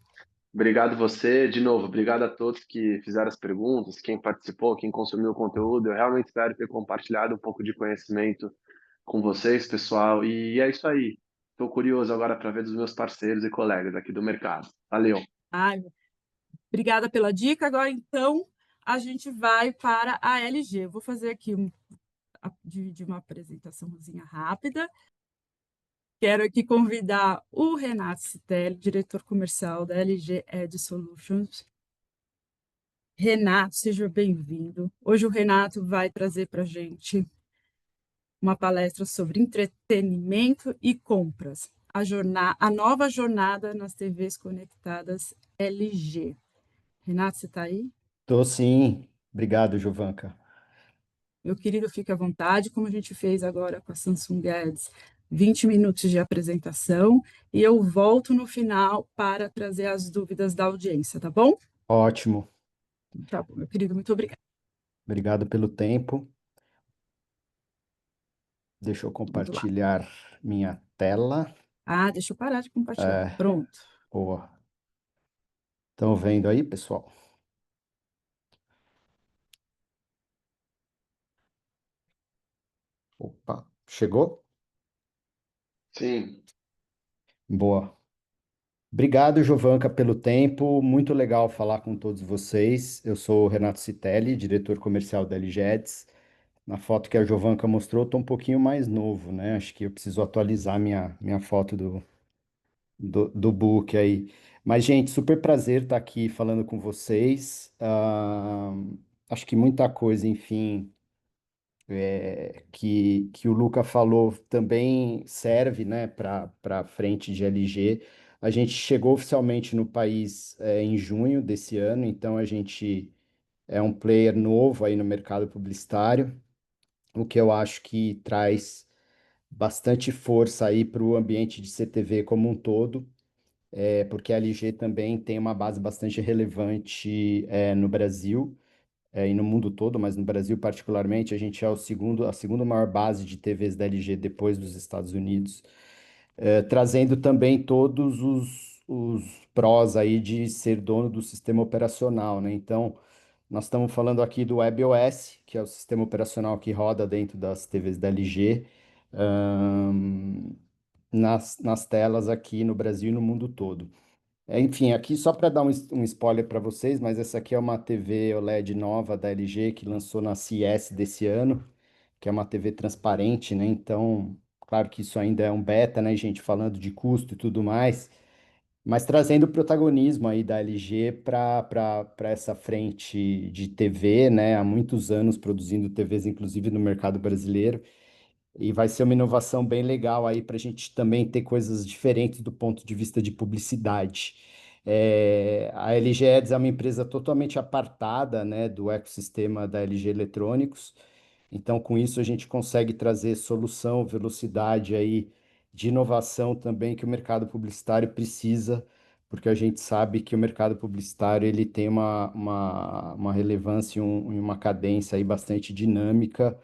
Obrigado você, de novo, obrigado a todos que fizeram as perguntas, quem participou, quem consumiu o conteúdo. Eu realmente espero ter compartilhado um pouco de conhecimento com vocês, pessoal. E é isso aí. Estou curioso agora para ver dos meus parceiros e colegas aqui do mercado. Valeu. Ai, obrigada pela dica. Agora, então, a gente vai para a LG. Eu vou fazer aqui dividir uma apresentaçãozinha rápida. Quero aqui convidar o Renato Citelli, diretor comercial da LG Ed Solutions. Renato, seja bem-vindo. Hoje o Renato vai trazer para a gente uma palestra sobre entretenimento e compras, a nova jornada nas TVs conectadas LG. Renato, você está aí? Tô sim. Obrigado, Giovanca. Meu querido, fique à vontade, como a gente fez agora com a Samsung Ads, 20 minutos de apresentação, e eu volto no final para trazer as dúvidas da audiência, tá bom? Ótimo. Tá bom, meu querido, muito obrigada. Obrigado pelo tempo. Deixa eu Vamos lá. compartilhar minha tela. Ah, deixa eu parar de compartilhar. É, Pronto. boa. Estão vendo aí, pessoal? Opa, chegou? Sim, Boa. Obrigado, Giovanca, pelo tempo. Muito legal falar com todos vocês. Eu sou o Renato Citelli, diretor comercial da LG Ads. Na foto que a Giovanca mostrou, estou um pouquinho mais novo, né? Acho que eu preciso atualizar minha foto do book aí. Mas, gente, super prazer estar aqui falando com vocês. Acho que muita coisa, enfim, que o Luca falou também serve, né, para frente de LG. A gente chegou oficialmente no país, em junho desse ano, então a gente é um player novo aí no mercado publicitário, o que eu acho que traz bastante força aí para o ambiente de CTV como um todo, porque a LG também tem uma base bastante relevante no Brasil, e no mundo todo, mas no Brasil particularmente, a gente é a segunda maior base de TVs da LG depois dos Estados Unidos, trazendo também todos os prós aí de ser dono do sistema operacional, né? Então, nós estamos falando aqui do WebOS, que é o sistema operacional que roda dentro das TVs da LG, ahn, nas telas aqui no Brasil e no mundo todo. Enfim, aqui só para dar um spoiler para vocês, mas essa aqui é uma TV OLED nova da LG que lançou na CES desse ano, que é uma TV transparente, né? Então, claro que isso ainda é um beta, né, gente, falando de custo e tudo mais, mas trazendo o protagonismo aí da LG para essa frente de TV, né? Há muitos anos produzindo TVs, inclusive no mercado brasileiro. E vai ser uma inovação bem legal aí para a gente também ter coisas diferentes do ponto de vista de publicidade. A LG Ads é uma empresa totalmente apartada, né, do ecossistema da LG Eletrônicos. Então, com isso, a gente consegue trazer solução, velocidade aí de inovação também que o mercado publicitário precisa, porque a gente sabe que o mercado publicitário ele tem uma relevância e uma cadência aí bastante dinâmica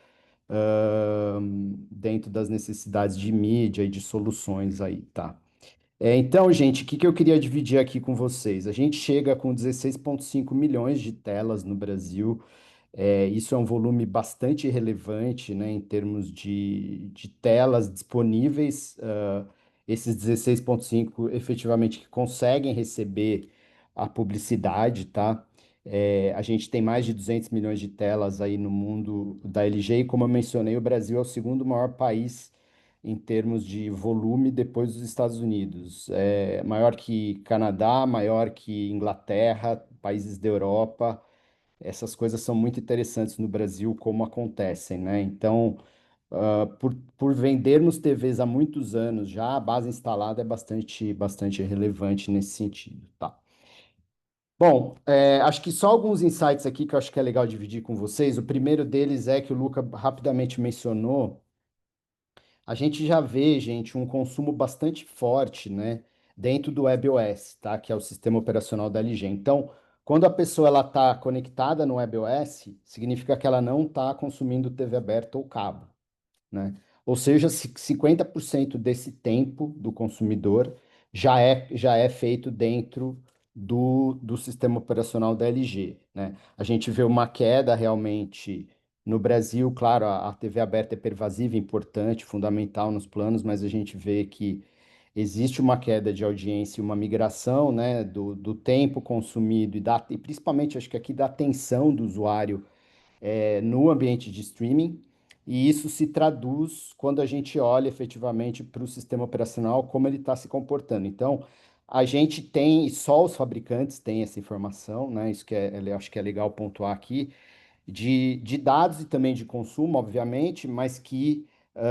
dentro das necessidades de mídia e de soluções aí, tá? Então, gente, o que que eu queria dividir aqui com vocês? A gente chega com 16,5 milhões de telas no Brasil. Isso é um volume bastante relevante, né, em termos de telas disponíveis. Esses 16,5 efetivamente que conseguem receber a publicidade, tá? A gente tem mais de 200 milhões de telas aí no mundo da LG, e como eu mencionei, o Brasil é o segundo maior país em termos de volume depois dos Estados Unidos. É maior que Canadá, maior que Inglaterra, países da Europa. Essas coisas são muito interessantes no Brasil, como acontecem, né? Então, por vendermos TVs há muitos anos já, a base instalada é bastante relevante nesse sentido, tá? Bom, acho que só alguns insights aqui que eu acho que é legal dividir com vocês. O primeiro deles é que o Luca rapidamente mencionou. A gente já vê, gente, um consumo bastante forte, né, dentro do WebOS, tá? Que é o sistema operacional da LG. Então, quando a pessoa ela está conectada no WebOS, significa que ela não está consumindo TV aberta ou cabo, né? Ou seja, 50% desse tempo do consumidor já é feito dentro do sistema operacional da LG, né? A gente vê uma queda realmente no Brasil, claro, a TV aberta é pervasiva, importante, fundamental nos planos, mas a gente vê que existe uma queda de audiência, uma migração, né, do tempo consumido e principalmente acho que aqui da atenção do usuário no ambiente de streaming, e isso se traduz quando a gente olha efetivamente para o sistema operacional, como ele está se comportando. Então, a gente tem, e só os fabricantes têm essa informação, né? Isso que eu acho que é legal pontuar aqui, de dados e também de consumo, obviamente, mas que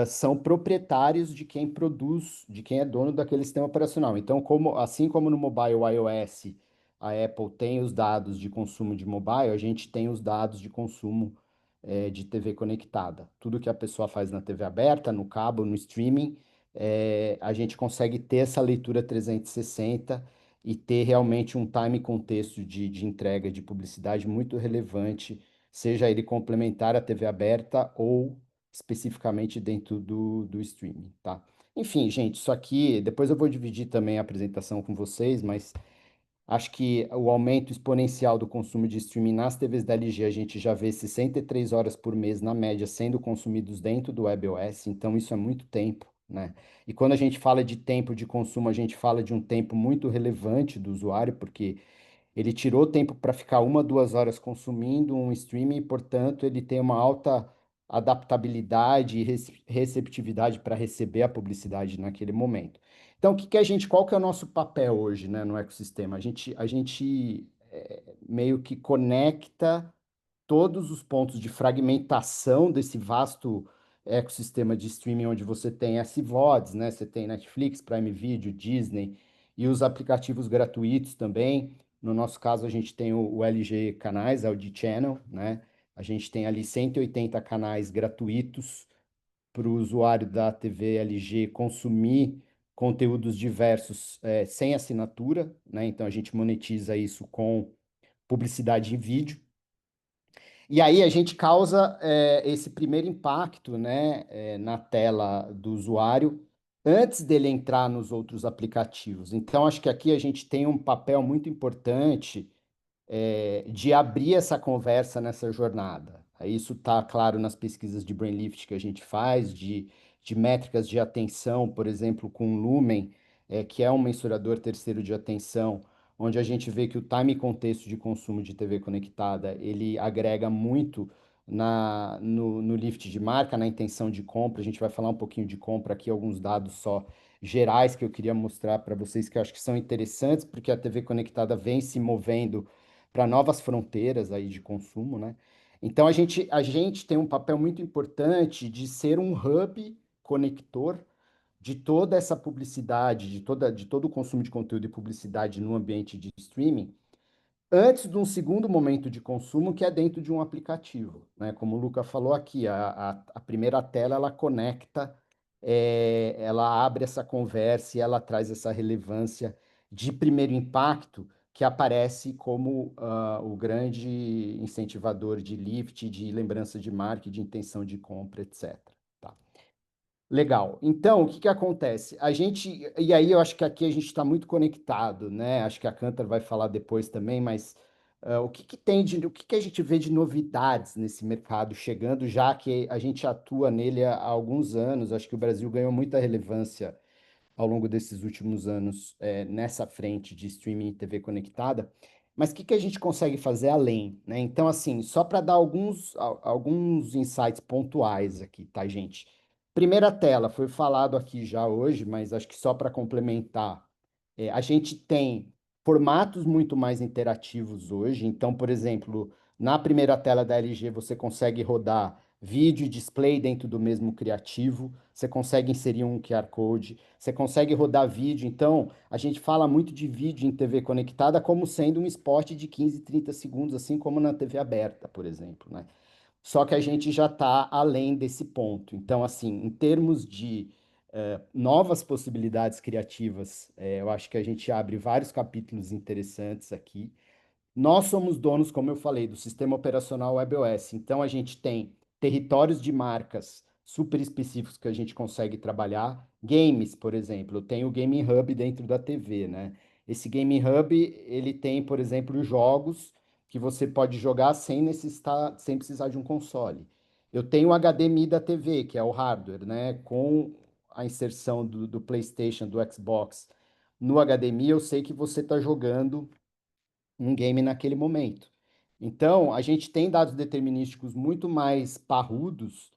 são proprietários de quem produz, de quem é dono daquele sistema operacional. Então, assim como no mobile iOS, a Apple tem os dados de consumo de mobile, a gente tem os dados de consumo de TV conectada. Tudo que a pessoa faz na TV aberta, no cabo, no streaming, a gente consegue ter essa leitura 360 e ter realmente um time e contexto de entrega de publicidade muito relevante, seja ele complementar à TV aberta ou especificamente dentro do streaming, tá? Enfim, gente, isso aqui, depois eu vou dividir também a apresentação com vocês, mas acho que o aumento exponencial do consumo de streaming nas TVs da LG, a gente já vê 63 horas por mês, na média, sendo consumidos dentro do WebOS, então isso é muito tempo, né? E quando a gente fala de tempo de consumo, a gente fala de um tempo muito relevante do usuário, porque ele tirou tempo para ficar 1, 2 horas consumindo um streaming, e, portanto, ele tem uma alta adaptabilidade e receptividade para receber a publicidade naquele momento. Então, qual que é o nosso papel hoje, né, no ecossistema? A gente meio que conecta todos os pontos de fragmentação desse vasto ecossistema de streaming onde você tem SVODs, né? Você tem Netflix, Prime Video, Disney e os aplicativos gratuitos também. No nosso caso, a gente tem o LG Canais, é o D Channel, né? A gente tem ali 180 canais gratuitos para o usuário da TV LG consumir conteúdos diversos sem assinatura, né? Então a gente monetiza isso com publicidade em vídeo. E aí a gente causa esse primeiro impacto, né, na tela do usuário antes dele entrar nos outros aplicativos. Então, acho que aqui a gente tem um papel muito importante de abrir essa conversa nessa jornada. Isso está claro nas pesquisas de Brainlift que a gente faz, de métricas de atenção, por exemplo, com o Lumen, que é um mensurador terceiro de atenção, onde a gente vê que o time e contexto de consumo de TV conectada, ele agrega muito no lift de marca, na intenção de compra. A gente vai falar um pouquinho de compra aqui, alguns dados só gerais que eu queria mostrar para vocês que eu acho que são interessantes, porque a TV conectada vem se movendo para novas fronteiras aí de consumo, né? Então a gente tem um papel muito importante de ser um hub conector de toda essa publicidade, de todo o consumo de conteúdo e publicidade no ambiente de streaming, antes de um segundo momento de consumo que é dentro de um aplicativo, né? Como o Luca falou aqui, a primeira tela ela conecta, ela abre essa conversa e ela traz essa relevância de primeiro impacto que aparece como o grande incentivador de lift, de lembrança de marca, de intenção de compra, etc. Tá? Legal. Então, o que que acontece? E aí eu acho que aqui a gente está muito conectado, né? Acho que a Cantor vai falar depois também, mas o que que a gente vê de novidades nesse mercado chegando, já que a gente atua nele há alguns anos? Acho que o Brasil ganhou muita relevância ao longo desses últimos anos nessa frente de streaming e TV conectada. Mas o que que a gente consegue fazer além, né? Então, assim, só para dar alguns insights pontuais aqui, tá, gente? Primeira tela, foi falado aqui já hoje, mas acho que só para complementar, a gente tem formatos muito mais interativos hoje. Então, por exemplo, na primeira tela da LG você consegue rodar vídeo e display dentro do mesmo criativo, você consegue inserir um QR Code, você consegue rodar vídeo. Então, a gente fala muito de vídeo em TV conectada como sendo um spot de 15, 30 segundos, assim como na TV aberta, por exemplo, né? Só que a gente já está além desse ponto. Então, assim, em termos de novas possibilidades criativas, eu acho que a gente abre vários capítulos interessantes aqui. Nós somos donos, como eu falei, do sistema operacional WebOS. Então, a gente tem territórios de marcas super específicos que a gente consegue trabalhar. Games, por exemplo, eu tenho o Gaming Hub dentro da TV, né? Esse Gaming Hub, ele tem, por exemplo, jogos que você pode jogar sem precisar de um console. Eu tenho o HDMI da TV, que é o hardware, né? Com a inserção do PlayStation, do Xbox no HDMI, eu sei que você está jogando um game naquele momento. Então, a gente tem dados determinísticos muito mais parrudos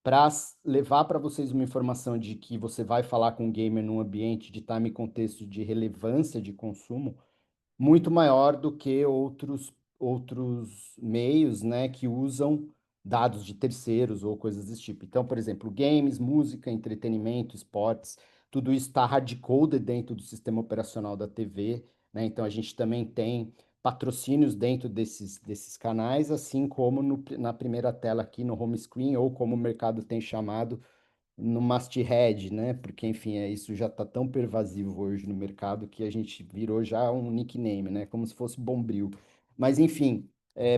para levar para vocês uma informação de que você vai falar com um gamer num ambiente de time e contexto de relevância de consumo muito maior do que outros meios, né, que usam dados de terceiros ou coisas desse tipo. Então, por exemplo, games, música, entretenimento, esportes, tudo isso está hard-coded dentro do sistema operacional da TV, né? Então, a gente também tem patrocínios dentro desses canais, assim como na primeira tela aqui no home screen, ou como o mercado tem chamado, no masthead, né? Porque, enfim, isso já está tão pervasivo hoje no mercado que a gente virou já um nickname, né? Como se fosse Bombril. Mas, enfim,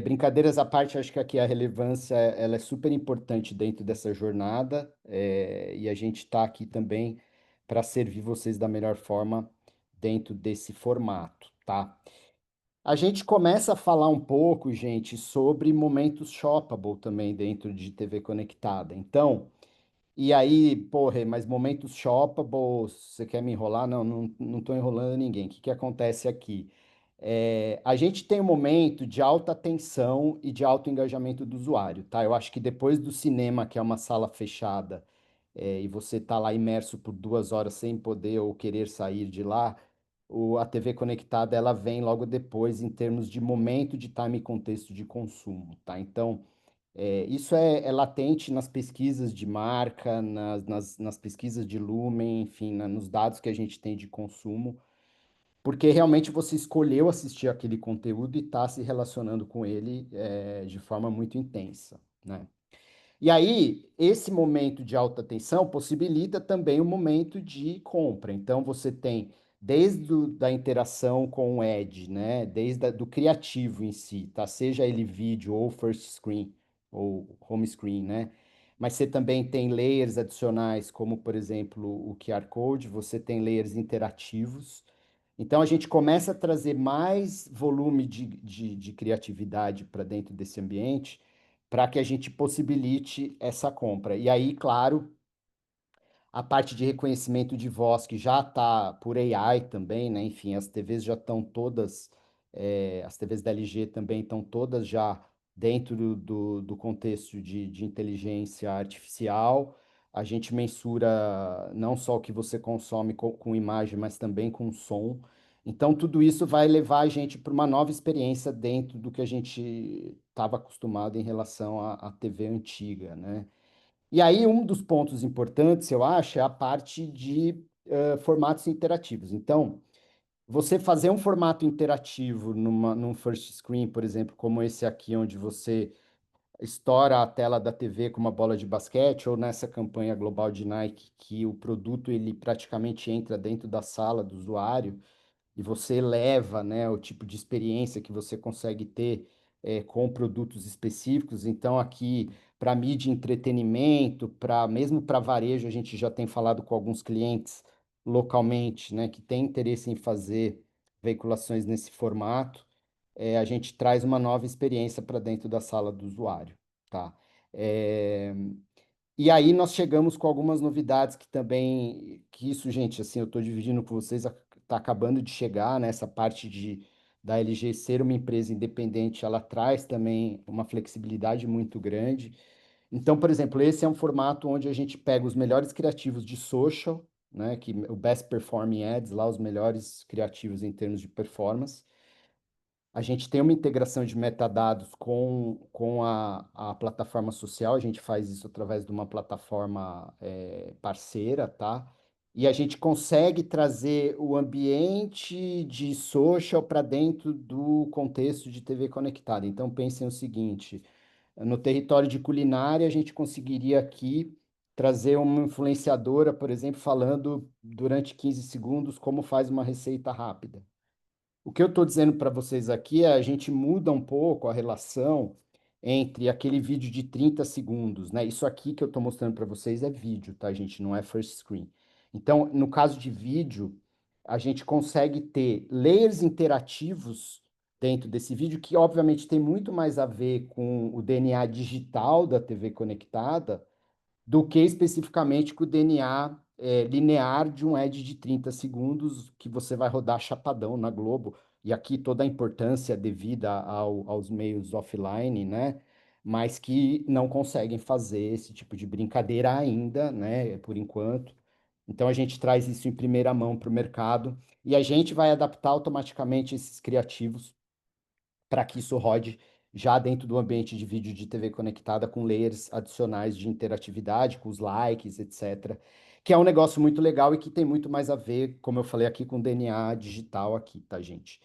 brincadeiras à parte, acho que aqui a relevância ela é super importante dentro dessa jornada, e a gente está aqui também para servir vocês da melhor forma dentro desse formato, tá? A gente começa a falar um pouco, gente, sobre momentos shoppable também dentro de TV conectada. Então, e aí, porra, mas momentos shoppable, você quer me enrolar? Não, não tô enrolando ninguém. O que que acontece aqui? A gente tem um momento de alta tensão e de alto engajamento do usuário, tá? Eu acho que depois do cinema, que é uma sala fechada, e você tá lá imerso por 2 horas sem poder ou querer sair de lá, a TV conectada, ela vem logo depois em termos de momento de time e contexto de consumo, tá? Então, isso é latente nas pesquisas de marca, nas pesquisas de Lumen, enfim, nos dados que a gente tem de consumo, porque realmente você escolheu assistir aquele conteúdo e está se relacionando com ele, de forma muito intensa, né? E aí, esse momento de alta tensão possibilita também o momento de compra. Então, você tem desde da interação com o Edge, né? Desde do criativo em si, tá? Seja ele vídeo ou first screen ou home screen, né? Mas você também tem layers adicionais, como, por exemplo, o QR Code, você tem layers interativos. Então, a gente começa a trazer mais volume de criatividade para dentro desse ambiente, para que a gente possibilite essa compra. E aí, claro, a parte de reconhecimento de voz, que já está por AI também, né? Enfim, as TVs já estão todas, as TVs da LG também estão todas já dentro do contexto de inteligência artificial. A gente mensura não só o que você consome com imagem, mas também com som. Então, tudo isso vai levar a gente para uma nova experiência dentro do que a gente estava acostumado em relação à TV antiga, né? E aí, um dos pontos importantes, eu acho, é a parte de formatos interativos. Então, você fazer um formato interativo num first screen, por exemplo, como esse aqui, onde você estoura a tela da TV com uma bola de basquete, ou nessa campanha global de Nike, que o produto ele praticamente entra dentro da sala do usuário, e você eleva, né, o tipo de experiência que você consegue ter com produtos específicos. Então, aqui, para mídia e entretenimento, mesmo para varejo, a gente já tem falado com alguns clientes localmente, né, que tem interesse em fazer veiculações nesse formato. A gente traz uma nova experiência para dentro da sala do usuário, tá? É, e aí nós chegamos com algumas novidades que também, que isso, gente, assim, eu estou dividindo com vocês, está acabando de chegar, né? Essa parte da LG ser uma empresa independente, ela traz também uma flexibilidade muito grande. Então, por exemplo, esse é um formato onde a gente pega os melhores criativos de social, né? O Best Performing Ads, lá os melhores criativos em termos de performance, A gente tem uma integração de metadados com a plataforma social, a gente faz isso através de uma plataforma parceira, tá? E a gente consegue trazer o ambiente de social para dentro do contexto de TV conectada. Então, pensem o seguinte: no território de culinária, a gente conseguiria aqui trazer uma influenciadora, por exemplo, falando durante 15 segundos como faz uma receita rápida. O que eu estou dizendo para vocês aqui é a gente muda um pouco a relação entre aquele vídeo de 30 segundos, né? Isso aqui que eu estou mostrando para vocês é vídeo, tá, gente? Não é first screen. Então, no caso de vídeo, a gente consegue ter layers interativos dentro desse vídeo, que obviamente tem muito mais a ver com o DNA digital da TV conectada do que especificamente com o DNA linear de um ad de 30 segundos que você vai rodar chapadão na Globo. E aqui toda a importância devida aos meios offline, né? Mas que não conseguem fazer esse tipo de brincadeira ainda, né? Por enquanto. Então a gente traz isso em primeira mão para o mercado e a gente vai adaptar automaticamente esses criativos para que isso rode já dentro do ambiente de vídeo de TV conectada com layers adicionais de interatividade, com os likes, etc. Que é um negócio muito legal e que tem muito mais a ver, como eu falei aqui, com DNA digital aqui, tá, gente?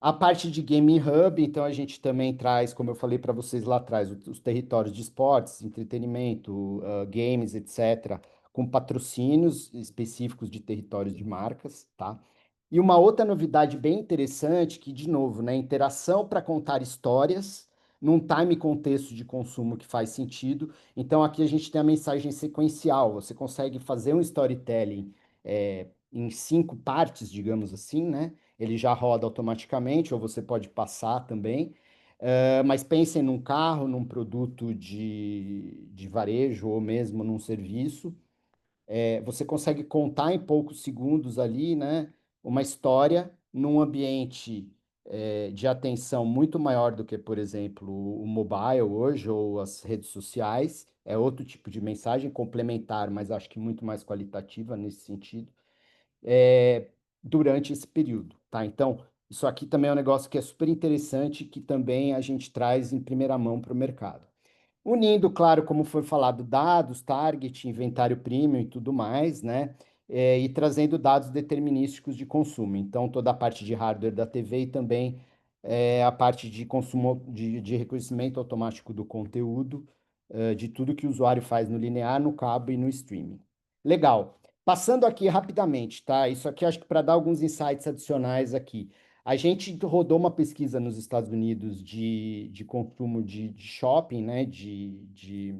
A parte de Gaming Hub, então a gente também traz, como eu falei para vocês lá atrás, os territórios de esportes, entretenimento, games, etc., com patrocínios específicos de territórios de marcas, tá? E uma outra novidade bem interessante, que, de novo, né, interação para contar histórias num time e contexto de consumo que faz sentido. Então, aqui a gente tem a mensagem sequencial. Você consegue fazer um storytelling em 5 partes, digamos assim, né? Ele já roda automaticamente, ou você pode passar também. Mas pensem num carro, num produto de varejo ou mesmo num serviço. Você consegue contar em poucos segundos ali, né, uma história num ambiente de atenção muito maior do que, por exemplo, o mobile hoje ou as redes sociais. É outro tipo de mensagem complementar, mas acho que muito mais qualitativa nesse sentido, é, durante esse período, tá? Então, isso aqui também é um negócio que é super interessante, que também a gente traz em primeira mão para o mercado. Unindo, claro, como foi falado, dados, target, inventário premium e tudo mais, né? E trazendo dados determinísticos de consumo. Então, toda a parte de hardware da TV e também a parte de consumo, de reconhecimento automático do conteúdo, de tudo que o usuário faz no linear, no cabo e no streaming. Legal. Passando aqui rapidamente, tá? Isso aqui acho que para dar alguns insights adicionais aqui. A gente rodou uma pesquisa nos Estados Unidos de consumo de shopping, né? De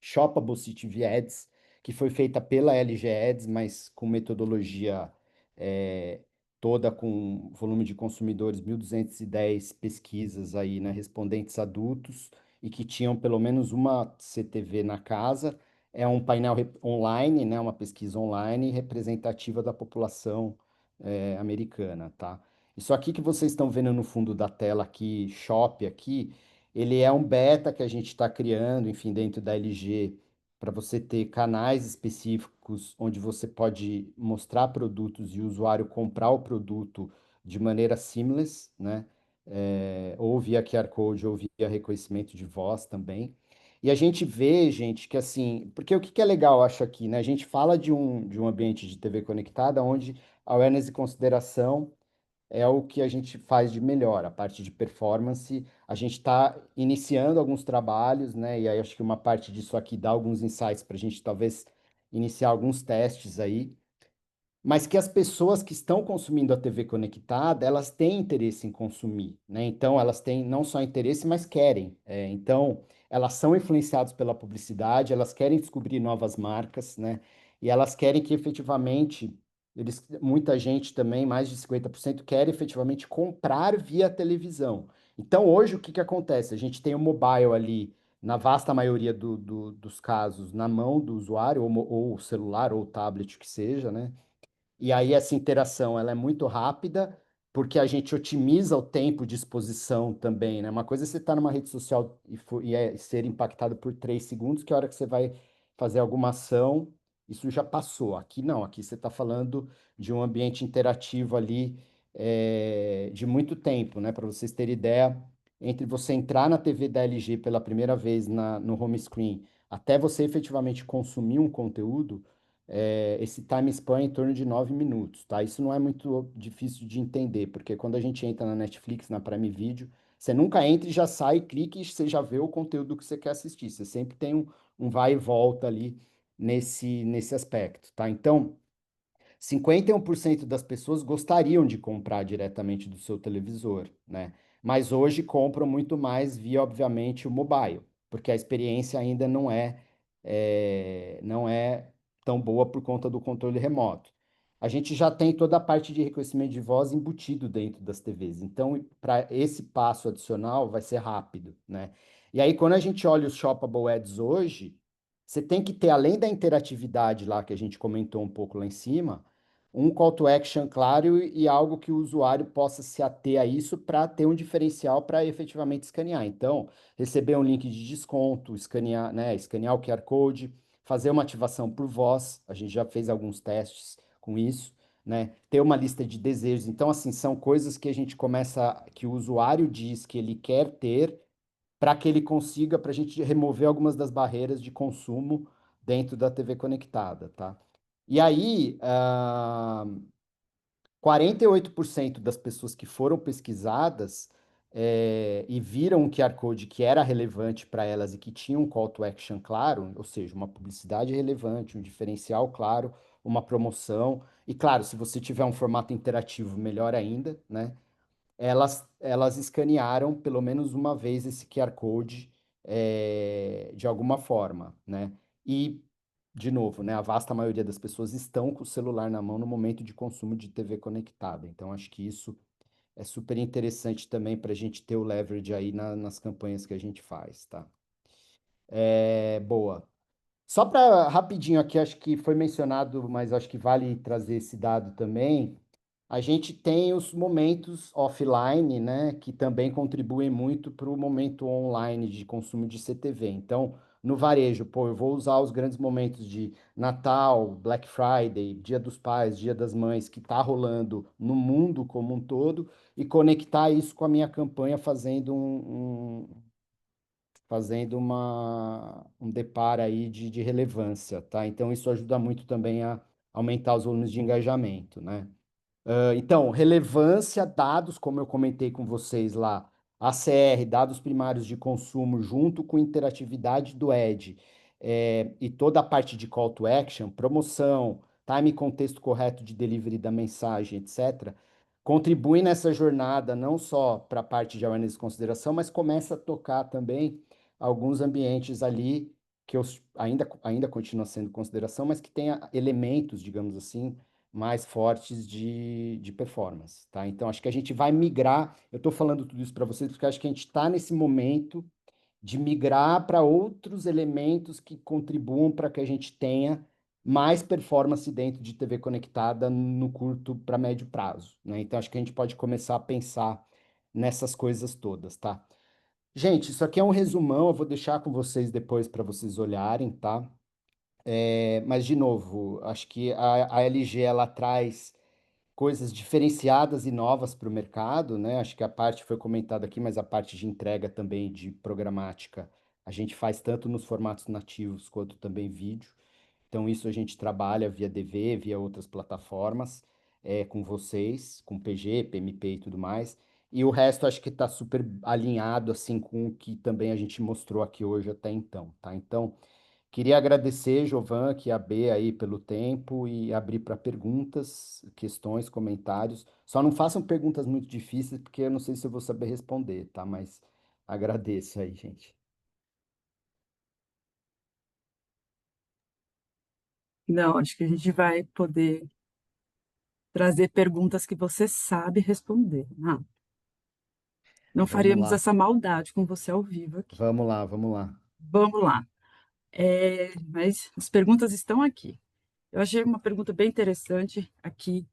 Shoppable CTV Ads, que foi feita pela LG Ads, mas com metodologia é, toda com volume de consumidores, 1.210 pesquisas aí, né, respondentes adultos e que tinham pelo menos uma CTV na casa. É um painel online, né, uma pesquisa online representativa da população americana, tá? Isso aqui que vocês estão vendo no fundo da tela aqui, Shop aqui, ele é um beta que a gente está criando, enfim, dentro da LG, para você ter canais específicos onde você pode mostrar produtos e o usuário comprar o produto de maneira seamless, né? Ou via QR Code ou via reconhecimento de voz também. E a gente vê, gente, que assim, porque o que que é legal, eu acho aqui, né? A gente fala de um ambiente de TV conectada onde awareness e consideração é o que a gente faz de melhor, a parte de performance. A gente está iniciando alguns trabalhos, né? E aí acho que uma parte disso aqui dá alguns insights para a gente talvez iniciar alguns testes aí, mas que as pessoas que estão consumindo a TV conectada, elas têm interesse em consumir, né? Então, elas têm não só interesse, mas querem. Então, elas são influenciadas pela publicidade, elas querem descobrir novas marcas, né? E elas querem que efetivamente, muita gente também, mais de 50%, quer efetivamente comprar via televisão. Então, hoje, o que que acontece? A gente tem o mobile ali, na vasta maioria dos casos, na mão do usuário, ou celular, ou tablet, que seja, né? E aí essa interação ela é muito rápida, porque a gente otimiza o tempo de exposição também, né? Uma coisa é você estar numa rede social e ser impactado por 3 segundos, que é a hora que você vai fazer alguma ação, isso já passou. Aqui não, aqui você está falando de um ambiente interativo ali, de muito tempo, né? Para vocês terem ideia, entre você entrar na TV da LG pela primeira vez no home screen até você efetivamente consumir um conteúdo, esse time span é em torno de 9 minutos, tá? Isso não é muito difícil de entender, porque quando a gente entra na Netflix, na Prime Video, você nunca entra e já sai, clique e você já vê o conteúdo que você quer assistir. Você sempre tem um vai e volta ali nesse aspecto, tá? Então, 51% das pessoas gostariam de comprar diretamente do seu televisor, né? Mas hoje compram muito mais via, obviamente, o mobile, porque a experiência ainda não é tão boa por conta do controle remoto. A gente já tem toda a parte de reconhecimento de voz embutido dentro das TVs, então para esse passo adicional vai ser rápido, né? E aí quando a gente olha os shoppable ads hoje, você tem que ter, além da interatividade lá que a gente comentou um pouco lá em cima, um call to action claro e algo que o usuário possa se ater a isso para ter um diferencial para efetivamente escanear. Então, receber um link de desconto, escanear, né, escanear o QR Code, fazer uma ativação por voz, a gente já fez alguns testes com isso, né? Ter uma lista de desejos. Então, assim, são coisas que a gente começa, que o usuário diz que ele quer ter para que ele consiga, para a gente remover algumas das barreiras de consumo dentro da TV conectada, tá? E aí, 48% das pessoas que foram pesquisadas e viram um QR Code que era relevante para elas e que tinha um call to action claro, ou seja, uma publicidade relevante, um diferencial claro, uma promoção. E claro, se você tiver um formato interativo, melhor ainda, né? Elas escanearam pelo menos uma vez esse QR Code de alguma forma, né? E, de novo, né, a vasta maioria das pessoas estão com o celular na mão no momento de consumo de TV conectada. Então, acho que isso é super interessante também para a gente ter o leverage aí nas campanhas que a gente faz, tá? Boa. Só para rapidinho aqui, acho que foi mencionado, mas acho que vale trazer esse dado também. A gente tem os momentos offline, né, que também contribuem muito para o momento online de consumo de CTV. Então, no varejo, pô, eu vou usar os grandes momentos de Natal, Black Friday, Dia dos Pais, Dia das Mães, que está rolando no mundo como um todo, e conectar isso com a minha campanha fazendo um deparo aí de relevância, tá? Então, isso ajuda muito também a aumentar os volumes de engajamento, né? Então, relevância, dados, como eu comentei com vocês lá, ACR, dados primários de consumo, junto com interatividade do Ed, e toda a parte de call to action, promoção, time e contexto correto de delivery da mensagem, etc., contribui nessa jornada não só para a parte de awareness e consideração, mas começa a tocar também alguns ambientes ali que ainda continua sendo consideração, mas que tenha elementos, digamos assim, mais fortes de performance, tá? Então, acho que a gente vai migrar. Eu estou falando tudo isso para vocês porque acho que a gente está nesse momento de migrar para outros elementos que contribuam para que a gente tenha mais performance dentro de TV conectada no curto para médio prazo, né? Então, acho que a gente pode começar a pensar nessas coisas todas, tá? Gente, isso aqui é um resumão, eu vou deixar com vocês depois para vocês olharem, tá? Mas, de novo, acho que a LG ela traz coisas diferenciadas e novas para o mercado, né? Acho que a parte foi comentada aqui, mas a parte de entrega também de programática, a gente faz tanto nos formatos nativos quanto também vídeo. Então, isso a gente trabalha via DV, via outras plataformas, com vocês, com PG, PMP e tudo mais. E o resto acho que está super alinhado assim com o que também a gente mostrou aqui hoje até então, tá? Então, queria agradecer, Jovan, que a B aí pelo tempo e abrir para perguntas, questões, comentários. Só não façam perguntas muito difíceis, porque eu não sei se eu vou saber responder, tá? Mas agradeço aí, gente. Não, acho que a gente vai poder trazer perguntas que você sabe responder. Não Vamos faríamos lá, essa maldade com você ao vivo aqui. vamos lá, vamos lá. Vamos lá. Mas as perguntas estão aqui. Eu achei uma pergunta bem interessante aqui,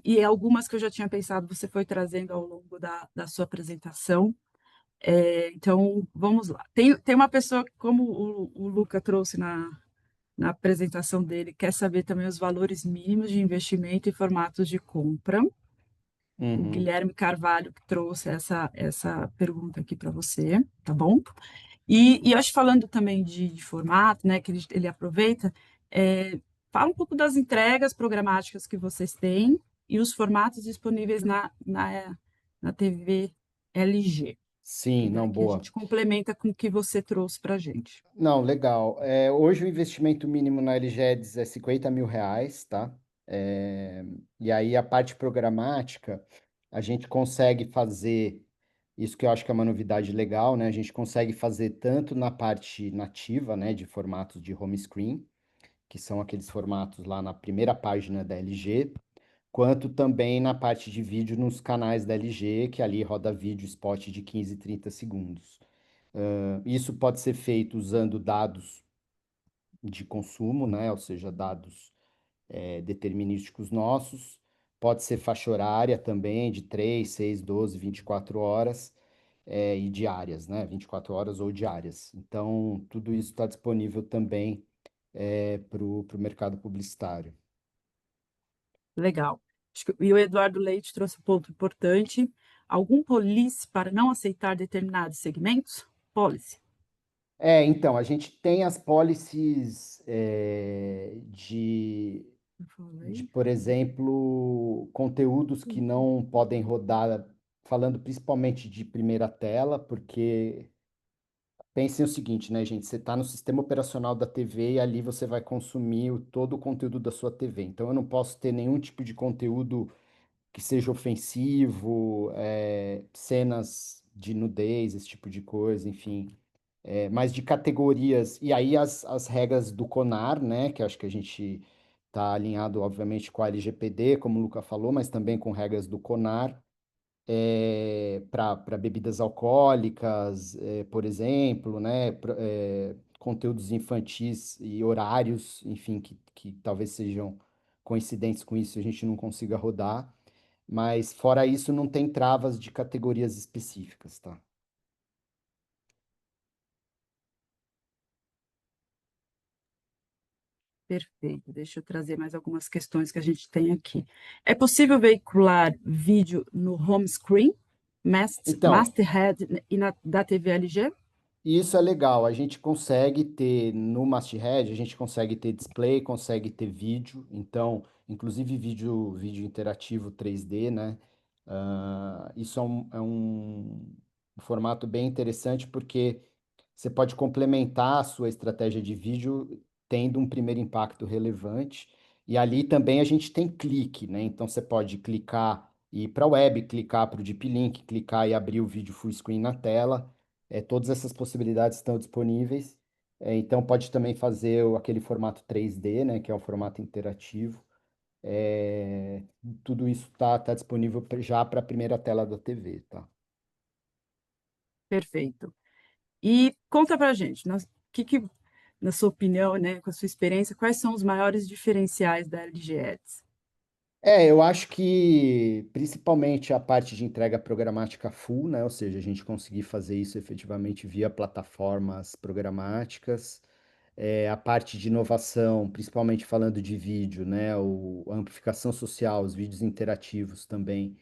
e algumas que eu já tinha pensado, você foi trazendo ao longo da sua apresentação. Então, vamos lá. Tem uma pessoa, como o Luca trouxe na apresentação dele, quer saber também os valores mínimos de investimento e formatos de compra. o Uhum. Guilherme Carvalho que trouxe essa pergunta aqui para você, tá bom? E eu acho falando também de formato, né, que ele aproveita, fala um pouco das entregas programáticas que vocês têm e os formatos disponíveis na TV LG, que Sim, não, daqui a boa. gente complementa com o que você trouxe para a gente. Não, legal. Hoje o investimento mínimo na LGEDS é R$ 50.000, tá? E aí a parte programática, a gente consegue fazer, isso que eu acho que é uma novidade legal, né? A gente consegue fazer tanto na parte nativa, né, de formatos de home screen, que são aqueles formatos lá na primeira página da LG, quanto também na parte de vídeo nos canais da LG, que ali roda vídeo spot de 15, 30 segundos. Isso pode ser feito usando dados de consumo, né? Ou seja, dados determinísticos nossos. Pode ser faixa horária também, de 3, 6, 12, 24 horas, e diárias, né? 24 horas ou diárias. Então, tudo isso está disponível também para o mercado publicitário. Legal. E o Eduardo Leite trouxe um ponto importante. Algum policy para não aceitar determinados segmentos? Policy. Então, a gente tem as policies Eu de, falei. por exemplo, conteúdos que não podem rodar, falando principalmente de primeira tela, porque pensem o seguinte, né, gente? Você está no sistema operacional da TV e ali você vai consumir todo o conteúdo da sua TV. Então, eu não posso ter nenhum tipo de conteúdo que seja ofensivo, cenas de nudez, esse tipo de coisa, enfim. Mas de categorias. E aí as regras do CONAR, né? Que eu acho que a gente está alinhado, obviamente, com a LGPD, como o Luca falou, mas também com regras do CONAR para bebidas alcoólicas, por exemplo, né? Conteúdos infantis e horários, enfim, que talvez sejam coincidentes com isso, a gente não consiga rodar. Mas fora isso, não tem travas de categorias específicas, tá? Perfeito. Deixa eu trazer mais algumas questões que a gente tem aqui. É possível veicular vídeo no home screen, Então, masthead e da TV LG? e isso é legal. A gente consegue ter no masthead, a gente consegue ter display, consegue ter vídeo. Então, inclusive vídeo interativo 3D, né? Isso é um formato bem interessante porque você pode complementar a sua estratégia de vídeo tendo um primeiro impacto relevante. E ali também a gente tem clique, né? Então você pode clicar e ir para a web, clicar para o Deep Link, clicar e abrir o vídeo full screen na tela. Todas essas possibilidades estão disponíveis. Então pode também fazer aquele formato 3D, né? Que é o formato interativo. É, Tudo isso tá disponível já para a primeira tela da TV, tá? Perfeito. E conta pra gente, na sua opinião, né, com a sua experiência, quais são os maiores diferenciais da LG Ads? Eu acho que principalmente a parte de entrega programática full, né? Ou seja, a gente conseguir fazer isso efetivamente via plataformas programáticas. A parte de inovação, principalmente falando de vídeo, né? A amplificação social, os vídeos interativos também.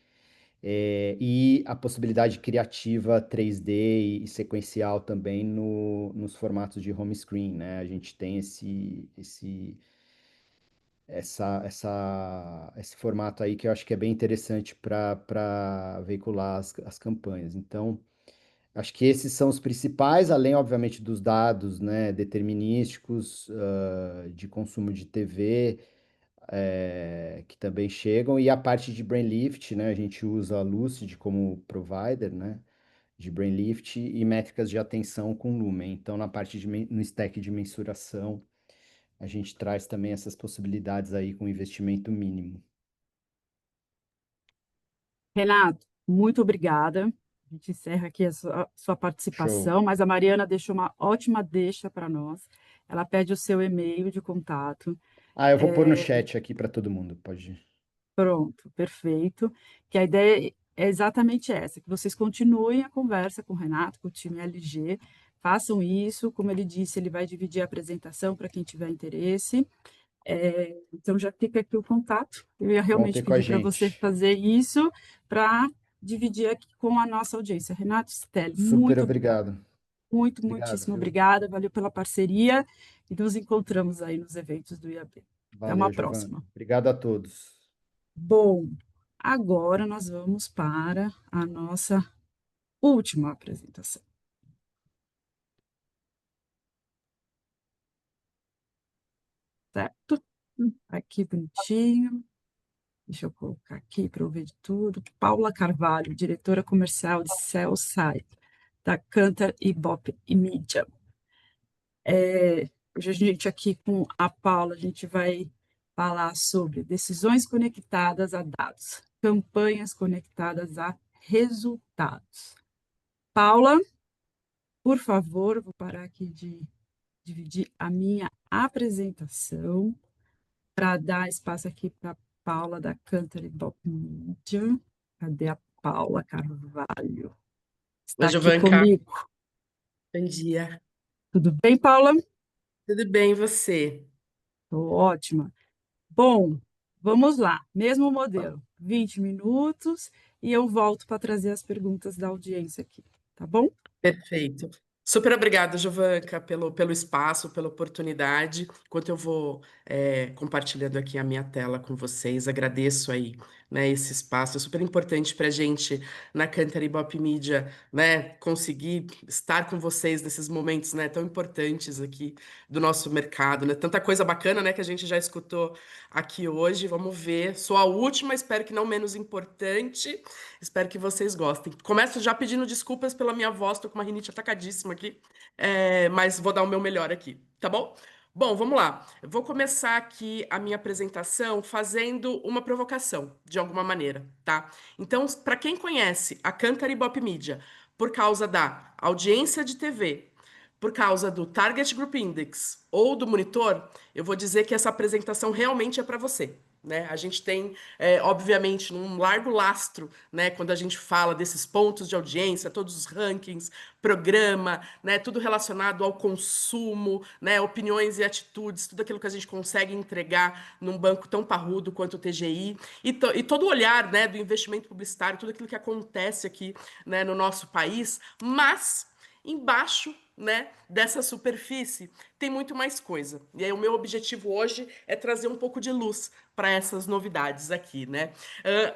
E a possibilidade criativa 3D e sequencial também nos formatos de home screen, né? A gente tem esse formato aí que eu acho que é bem interessante para veicular as campanhas. Então, acho que esses são os principais, além, obviamente, dos dados, né, determinísticos, de consumo de TV, que também chegam, e a parte de Brainlift, né, a gente usa a Lucid como provider, né, de Brainlift e métricas de atenção com Lumen. Então, na parte no stack de mensuração, a gente traz também essas possibilidades aí com investimento mínimo. Renato, muito obrigada. A gente encerra aqui a sua Show. participação, mas a Mariana deixou uma ótima deixa para nós. Ela pede o seu e-mail de contato. Eu vou pôr no chat aqui para todo mundo, pode. Pronto, perfeito. Que a ideia é exatamente essa, que vocês continuem a conversa com o Renato, com o time LG, façam isso, como ele disse, ele vai dividir a apresentação para quem tiver interesse. Então já fica aqui o contato. Eu ia realmente Contem com a pedir para você gente. fazer isso para dividir aqui com a nossa audiência. Renato Stelli, Super muito obrigada. obrigado. Obrigado, Muitíssimo viu? obrigada. Valeu pela parceria e nos encontramos aí nos eventos do IAB. Até uma Valeu, Giovana. próxima. Obrigado a todos. Bom, agora nós vamos para a nossa última apresentação, certo? Aqui bonitinho. Deixa eu colocar aqui para eu ver de tudo. Paula Carvalho, diretora comercial de Cellside, da Cantar Ibope e Mídia. Hoje a gente aqui com a Paula, a gente vai falar sobre decisões conectadas a dados, campanhas conectadas a resultados. Paula, por favor, vou parar aqui de dividir a minha apresentação para dar espaço aqui para a Paula da Cantar Ibope Mídia. Cadê a Paula Carvalho? Está Oi, aqui Giovanca. comigo. Bom dia. Tudo bem, Paula? Tudo bem, e você? Estou ótima. Bom, vamos lá. Mesmo modelo, 20 minutos e eu volto para trazer as perguntas da audiência aqui, tá bom? Perfeito. Super obrigada, Giovanca, pelo espaço, pela oportunidade. Enquanto eu vou compartilhando aqui a minha tela com vocês, agradeço aí, né, esse espaço. É super importante para a gente, na Cantar Ibope Mídia, né, conseguir estar com vocês nesses momentos, né, tão importantes aqui do nosso mercado, né? Tanta coisa bacana, né, que a gente já escutou aqui hoje. Vamos ver. Sou a última, espero que não menos importante. Espero que vocês gostem. Começo já pedindo desculpas pela minha voz, tô com uma rinite atacadíssima aqui, mas vou dar o meu melhor aqui, tá bom? Bom, vamos lá. Eu vou começar aqui a minha apresentação fazendo uma provocação, de alguma maneira, tá? Então, para quem conhece a Cantar Ibope Mídia, por causa da audiência de TV, por causa do Target Group Index ou do Monitor, eu vou dizer que essa apresentação realmente é para você. Né? A gente tem, obviamente, um largo lastro, né, quando a gente fala desses pontos de audiência, todos os rankings, programa, né, tudo relacionado ao consumo, né, opiniões e atitudes, tudo aquilo que a gente consegue entregar num banco tão parrudo quanto o TGI, e todo o olhar, né, do investimento publicitário, tudo aquilo que acontece aqui, né, no nosso país, mas embaixo, né, dessa superfície tem muito mais coisa. E aí o meu objetivo hoje é trazer um pouco de luz para essas novidades aqui, né?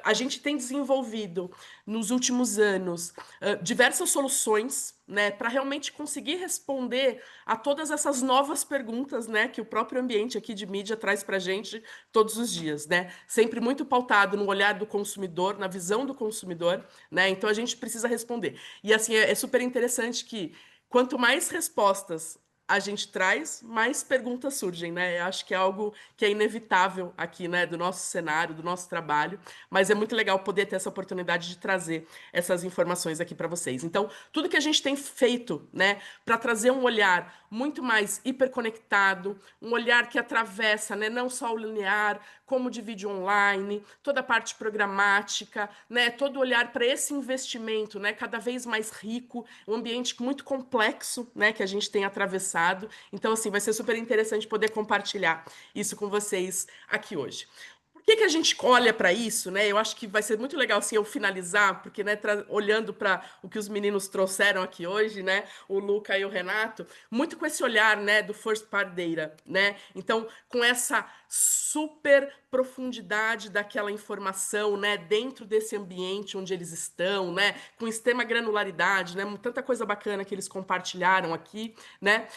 A gente tem desenvolvido nos últimos anos diversas soluções, né, para realmente conseguir responder a todas essas novas perguntas, né, que o próprio ambiente aqui de mídia traz para a gente todos os dias, né? Sempre muito pautado no olhar do consumidor, na visão do consumidor, né? Então a gente precisa responder. E assim é super interessante que quanto mais respostas a gente traz, mais perguntas surgem, né? Eu acho que é algo que é inevitável aqui, né, do nosso cenário, do nosso trabalho, mas é muito legal poder ter essa oportunidade de trazer essas informações aqui para vocês. Então, tudo que a gente tem feito, né, para trazer um olhar muito mais hiperconectado, um olhar que atravessa, né, não só o linear, como de vídeo online, toda a parte programática, né, todo olhar para esse investimento, né, cada vez mais rico, um ambiente muito complexo, né, que a gente tem atravessado. Então, assim, vai ser super interessante poder compartilhar isso com vocês aqui hoje. Por que a gente olha para isso, né? Eu acho que vai ser muito legal assim eu finalizar, porque né, olhando para o que os meninos trouxeram aqui hoje, né, o Luca e o Renato, muito com esse olhar, né, do first party data, né? Então, com essa super profundidade daquela informação, né, dentro desse ambiente onde eles estão, né, com extrema granularidade, né, tanta coisa bacana que eles compartilharam aqui, né?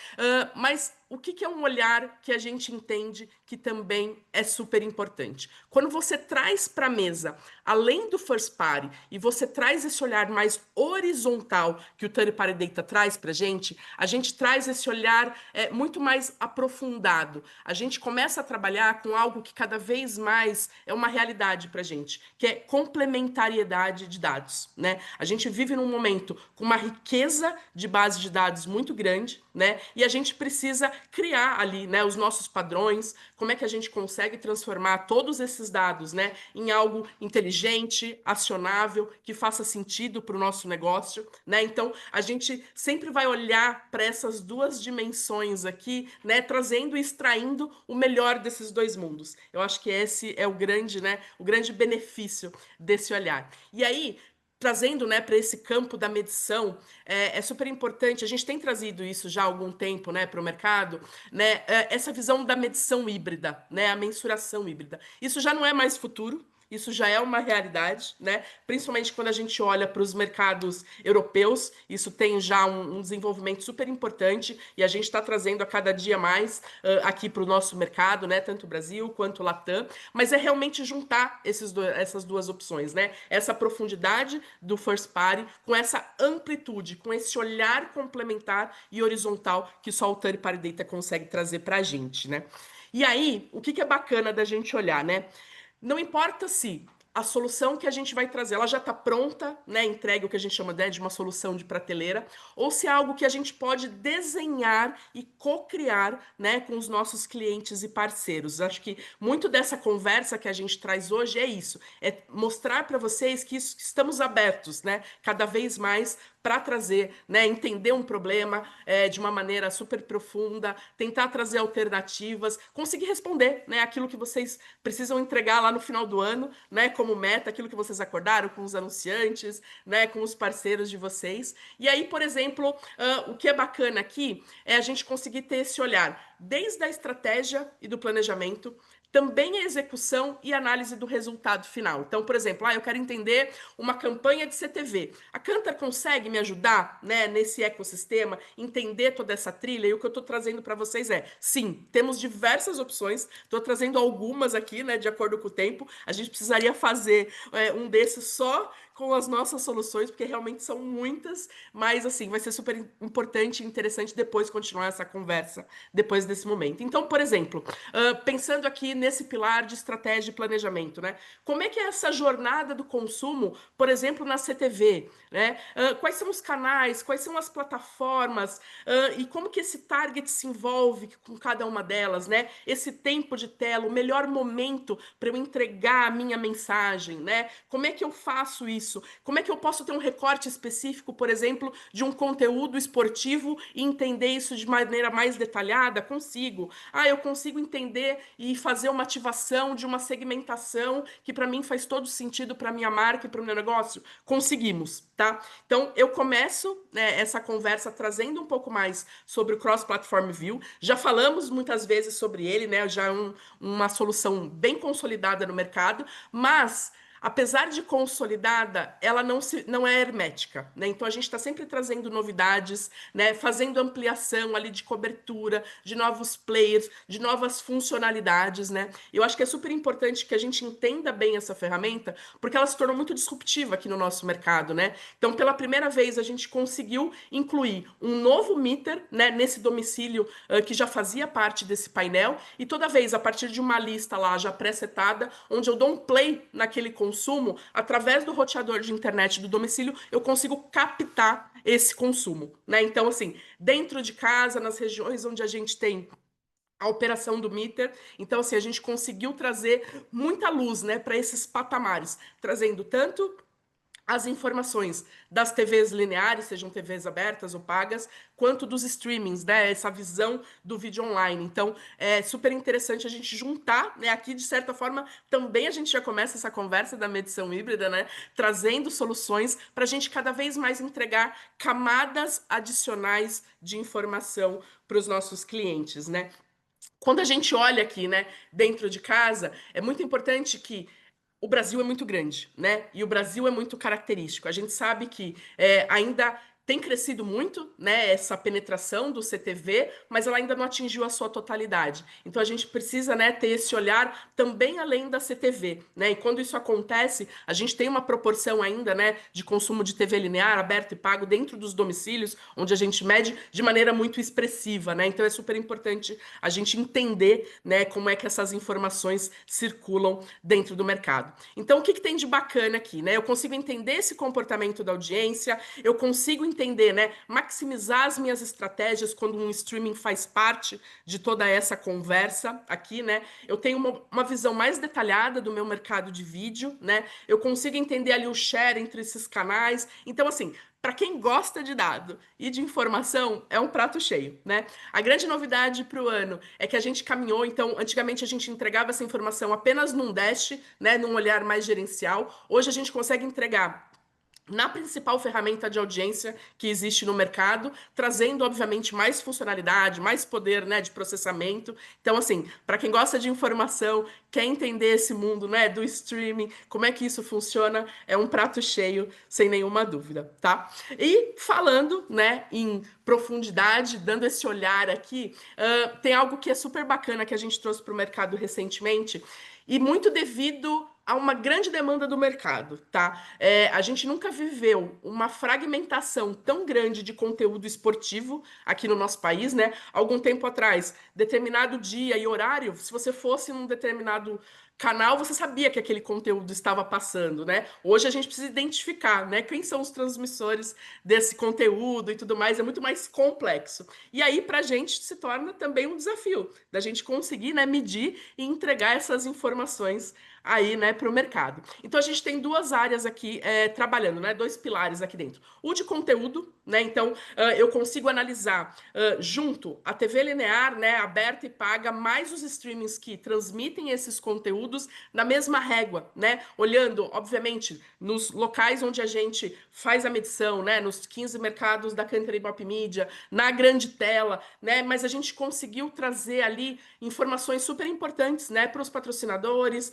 Mas o que é um olhar que a gente entende que também é super importante? Quando você traz para a mesa, além do first party, e você traz esse olhar mais horizontal que o third party data traz para a gente traz esse olhar muito mais aprofundado. A gente começa a trabalhar com algo que cada vez mais é uma realidade para a gente, que é complementariedade de dados, né? A gente vive num momento com uma riqueza de base de dados muito grande, né? E a gente precisa criar ali, né, os nossos padrões, como é que a gente consegue transformar todos esses dados, né, em algo inteligente, acionável, que faça sentido para o nosso negócio, né? Então, a gente sempre vai olhar para essas duas dimensões aqui, né, trazendo e extraindo o melhor desses dois mundos. Eu acho que esse é o grande, né, o grande benefício desse olhar. E aí, trazendo, né, para esse campo da medição, é super importante, a gente tem trazido isso já há algum tempo, né, para o mercado, né, essa visão da medição híbrida, né, a mensuração híbrida. Isso já não é mais futuro, isso já é uma realidade, né? Principalmente quando a gente olha para os mercados europeus, isso tem já um desenvolvimento super importante e a gente está trazendo a cada dia mais aqui para o nosso mercado, né? Tanto o Brasil quanto o Latam, mas é realmente juntar essas duas opções, né? Essa profundidade do first party com essa amplitude, com esse olhar complementar e horizontal que só o third party data consegue trazer para a gente, né? E aí, o que é bacana da gente olhar, né? Não importa se a solução que a gente vai trazer, ela já está pronta, né, entregue o que a gente chama, né, de uma solução de prateleira, ou se é algo que a gente pode desenhar e co-criar, né, com os nossos clientes e parceiros. Acho que muito dessa conversa que a gente traz hoje é isso, é mostrar para vocês que estamos abertos, né, cada vez mais para trazer, né, entender um problema de uma maneira super profunda, tentar trazer alternativas, conseguir responder, né, aquilo que vocês precisam entregar lá no final do ano, né, como meta, aquilo que vocês acordaram com os anunciantes, né, com os parceiros de vocês. E aí, por exemplo, o que é bacana aqui é a gente conseguir ter esse olhar desde a estratégia e do planejamento, também a execução e análise do resultado final. Então, por exemplo, eu quero entender uma campanha de CTV. A Kantar consegue me ajudar, né, nesse ecossistema, entender toda essa trilha? E o que eu estou trazendo para vocês sim, temos diversas opções, estou trazendo algumas aqui, né, de acordo com o tempo. A gente precisaria fazer um desses só com as nossas soluções, porque realmente são muitas, mas assim, vai ser super importante e interessante depois continuar essa conversa, depois desse momento. Então, por exemplo, pensando aqui nesse pilar de estratégia e planejamento, né? Como é que é essa jornada do consumo, por exemplo, na CTV, né? Quais são os canais, quais são as plataformas, e como que esse target se envolve com cada uma delas, né? Esse tempo de tela, o melhor momento para eu entregar a minha mensagem, né? Como é que eu faço isso? Como é que eu posso ter um recorte específico, por exemplo, de um conteúdo esportivo e entender isso de maneira mais detalhada? Consigo. Eu consigo entender e fazer uma ativação de uma segmentação que para mim faz todo sentido para minha marca e para o meu negócio? Conseguimos, tá? Então, eu começo, né, essa conversa trazendo um pouco mais sobre o Cross-Platform View. Já falamos muitas vezes sobre ele, né? Já é uma solução bem consolidada no mercado, mas apesar de consolidada, ela não é hermética, né? Então a gente está sempre trazendo novidades, né? Fazendo ampliação ali de cobertura, de novos players, de novas funcionalidades, né? Eu acho que é super importante que a gente entenda bem essa ferramenta, porque ela se tornou muito disruptiva aqui no nosso mercado, né? Então, pela primeira vez, a gente conseguiu incluir um novo meter, né, nesse domicílio que já fazia parte desse painel, e toda vez, a partir de uma lista lá já pré-setada, onde eu dou um play naquele consumo, através do roteador de internet do domicílio, eu consigo captar esse consumo, né? Então, assim, dentro de casa, nas regiões onde a gente tem a operação do meter, então, assim, a gente conseguiu trazer muita luz, né, para esses patamares, trazendo tanto as informações das TVs lineares, sejam TVs abertas ou pagas, quanto dos streamings, né? Essa visão do vídeo online. Então, é super interessante a gente juntar, né? Aqui, de certa forma, também a gente já começa essa conversa da medição híbrida, né? Trazendo soluções para a gente cada vez mais entregar camadas adicionais de informação para os nossos clientes, né? Quando a gente olha aqui, né, dentro de casa, é muito importante que o Brasil é muito grande, né? E o Brasil é muito característico. A gente sabe que ainda tem crescido muito, né, essa penetração do CTV, mas ela ainda não atingiu a sua totalidade. Então a gente precisa, né, ter esse olhar também além da CTV, né? E quando isso acontece, a gente tem uma proporção ainda, né, de consumo de TV linear, aberto e pago dentro dos domicílios, onde a gente mede de maneira muito expressiva, né? Então é super importante a gente entender, né, como é que essas informações circulam dentro do mercado. Então o que tem de bacana aqui, né? Eu consigo entender esse comportamento da audiência, eu consigo entender entender, né? Maximizar as minhas estratégias quando um streaming faz parte de toda essa conversa aqui, né? Eu tenho uma visão mais detalhada do meu mercado de vídeo, né? Eu consigo entender ali o share entre esses canais. Então, assim, para quem gosta de dado e de informação, é um prato cheio, né? A grande novidade para o ano é que a gente caminhou, então, antigamente a gente entregava essa informação apenas num dash, né, num olhar mais gerencial. Hoje a gente consegue entregar na principal ferramenta de audiência que existe no mercado, trazendo, obviamente, mais funcionalidade, mais poder, né, de processamento. Então, assim, para quem gosta de informação, quer entender esse mundo, né, do streaming, como é que isso funciona, é um prato cheio, sem nenhuma dúvida, tá? E falando, né, em profundidade, dando esse olhar aqui, tem algo que é super bacana que a gente trouxe para o mercado recentemente, e muito devido a uma grande demanda do mercado, tá? A gente nunca viveu uma fragmentação tão grande de conteúdo esportivo aqui no nosso país, né? Algum tempo atrás, determinado dia e horário, se você fosse num determinado canal, você sabia que aquele conteúdo estava passando, né? Hoje a gente precisa identificar, né, quem são os transmissores desse conteúdo e tudo mais, é muito mais complexo. E aí, para a gente, se torna também um desafio da gente conseguir, né, medir e entregar essas informações aí, né, para o mercado. Então a gente tem duas áreas aqui trabalhando, né, dois pilares aqui dentro. O de conteúdo, né, então eu consigo analisar junto a TV linear, né, aberta e paga, mais os streamings que transmitem esses conteúdos na mesma régua, né, olhando, obviamente, nos locais onde a gente faz a medição, né, nos 15 mercados da Cantar Ibope Media, na grande tela, né, mas a gente conseguiu trazer ali informações super importantes, né, para os patrocinadores,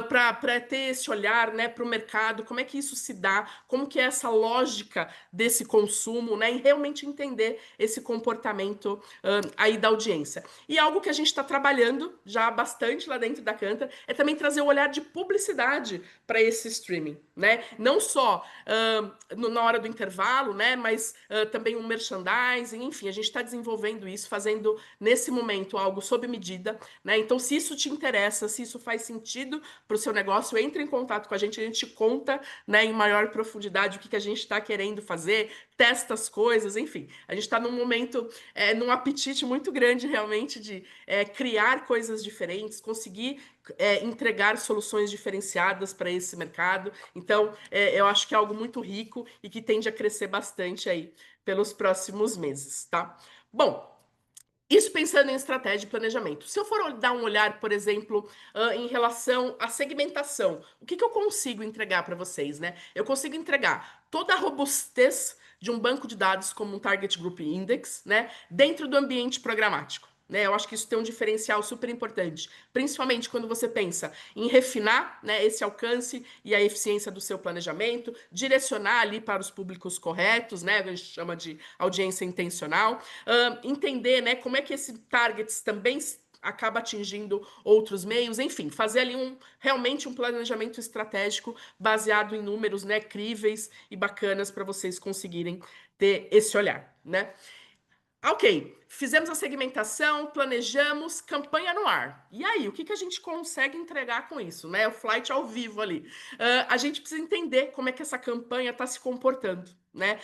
para ter esse olhar, né, para o mercado, como é que isso se dá, como que é essa lógica desse consumo, né, e realmente entender esse comportamento aí da audiência. E algo que a gente está trabalhando já bastante lá dentro da Cantar é também trazer o olhar de publicidade para esse streaming, né? Não só na hora do intervalo, né, mas também um merchandising, enfim, a gente está desenvolvendo isso, fazendo nesse momento algo sob medida, né? Então, se isso te interessa, se isso faz sentido para o seu negócio, entre em contato com a gente conta, né, em maior profundidade o que a gente está querendo fazer, testa as coisas, enfim. A gente está num momento, num apetite muito grande realmente de criar coisas diferentes, conseguir entregar soluções diferenciadas para esse mercado. Então, eu acho que é algo muito rico e que tende a crescer bastante aí pelos próximos meses, tá? Bom, isso pensando em estratégia e planejamento. Se eu for dar um olhar, por exemplo, em relação à segmentação, o que eu consigo entregar para vocês, né? Eu consigo entregar toda a robustez de um banco de dados como um Target Group Index, né, dentro do ambiente programático. Né, eu acho que isso tem um diferencial super importante, principalmente quando você pensa em refinar, né, esse alcance e a eficiência do seu planejamento, direcionar ali para os públicos corretos, né, a gente chama de audiência intencional, entender, né, como é que esse targets também acaba atingindo outros meios, enfim, fazer ali realmente um planejamento estratégico baseado em números, né, críveis e bacanas para vocês conseguirem ter esse olhar, né? Ok, fizemos a segmentação, planejamos, campanha no ar. E aí, o que a gente consegue entregar com isso, né? O flight ao vivo ali. A gente precisa entender como é que essa campanha está se comportando, né?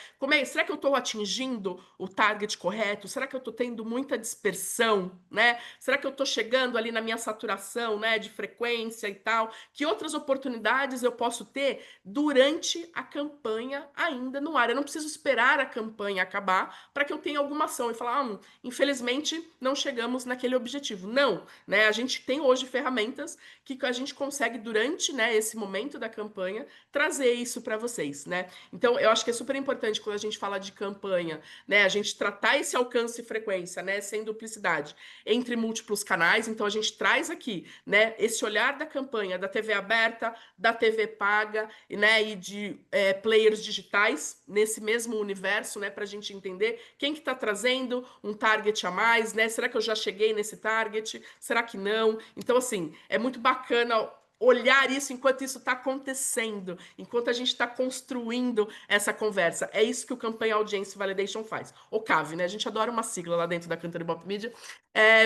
Será que eu estou atingindo o target correto? Será que eu estou tendo muita dispersão, né? Será que eu estou chegando ali na minha saturação, né, de frequência e tal? Que outras oportunidades eu posso ter durante a campanha ainda no ar? Eu não preciso esperar a campanha acabar para que eu tenha alguma ação e falar, infelizmente não chegamos naquele objetivo. Não, né? A gente tem hoje ferramentas que a gente consegue durante, né, esse momento da campanha trazer isso para vocês, né? Então eu acho que é super importante quando a gente fala de campanha, né, a gente tratar esse alcance e frequência, né, sem duplicidade, entre múltiplos canais. Então a gente traz aqui, né, esse olhar da campanha da TV aberta, da TV paga, né, e de players digitais nesse mesmo universo, né, para a gente entender quem que está trazendo um target a mais, né? Será que eu já cheguei nesse target? Será que não? Então, assim, é muito bacana olhar isso enquanto isso está acontecendo, enquanto a gente está construindo essa conversa. É isso que o Campanha Audience Validation faz. O CAV, né? A gente adora uma sigla lá dentro da Cantor Ibope Media,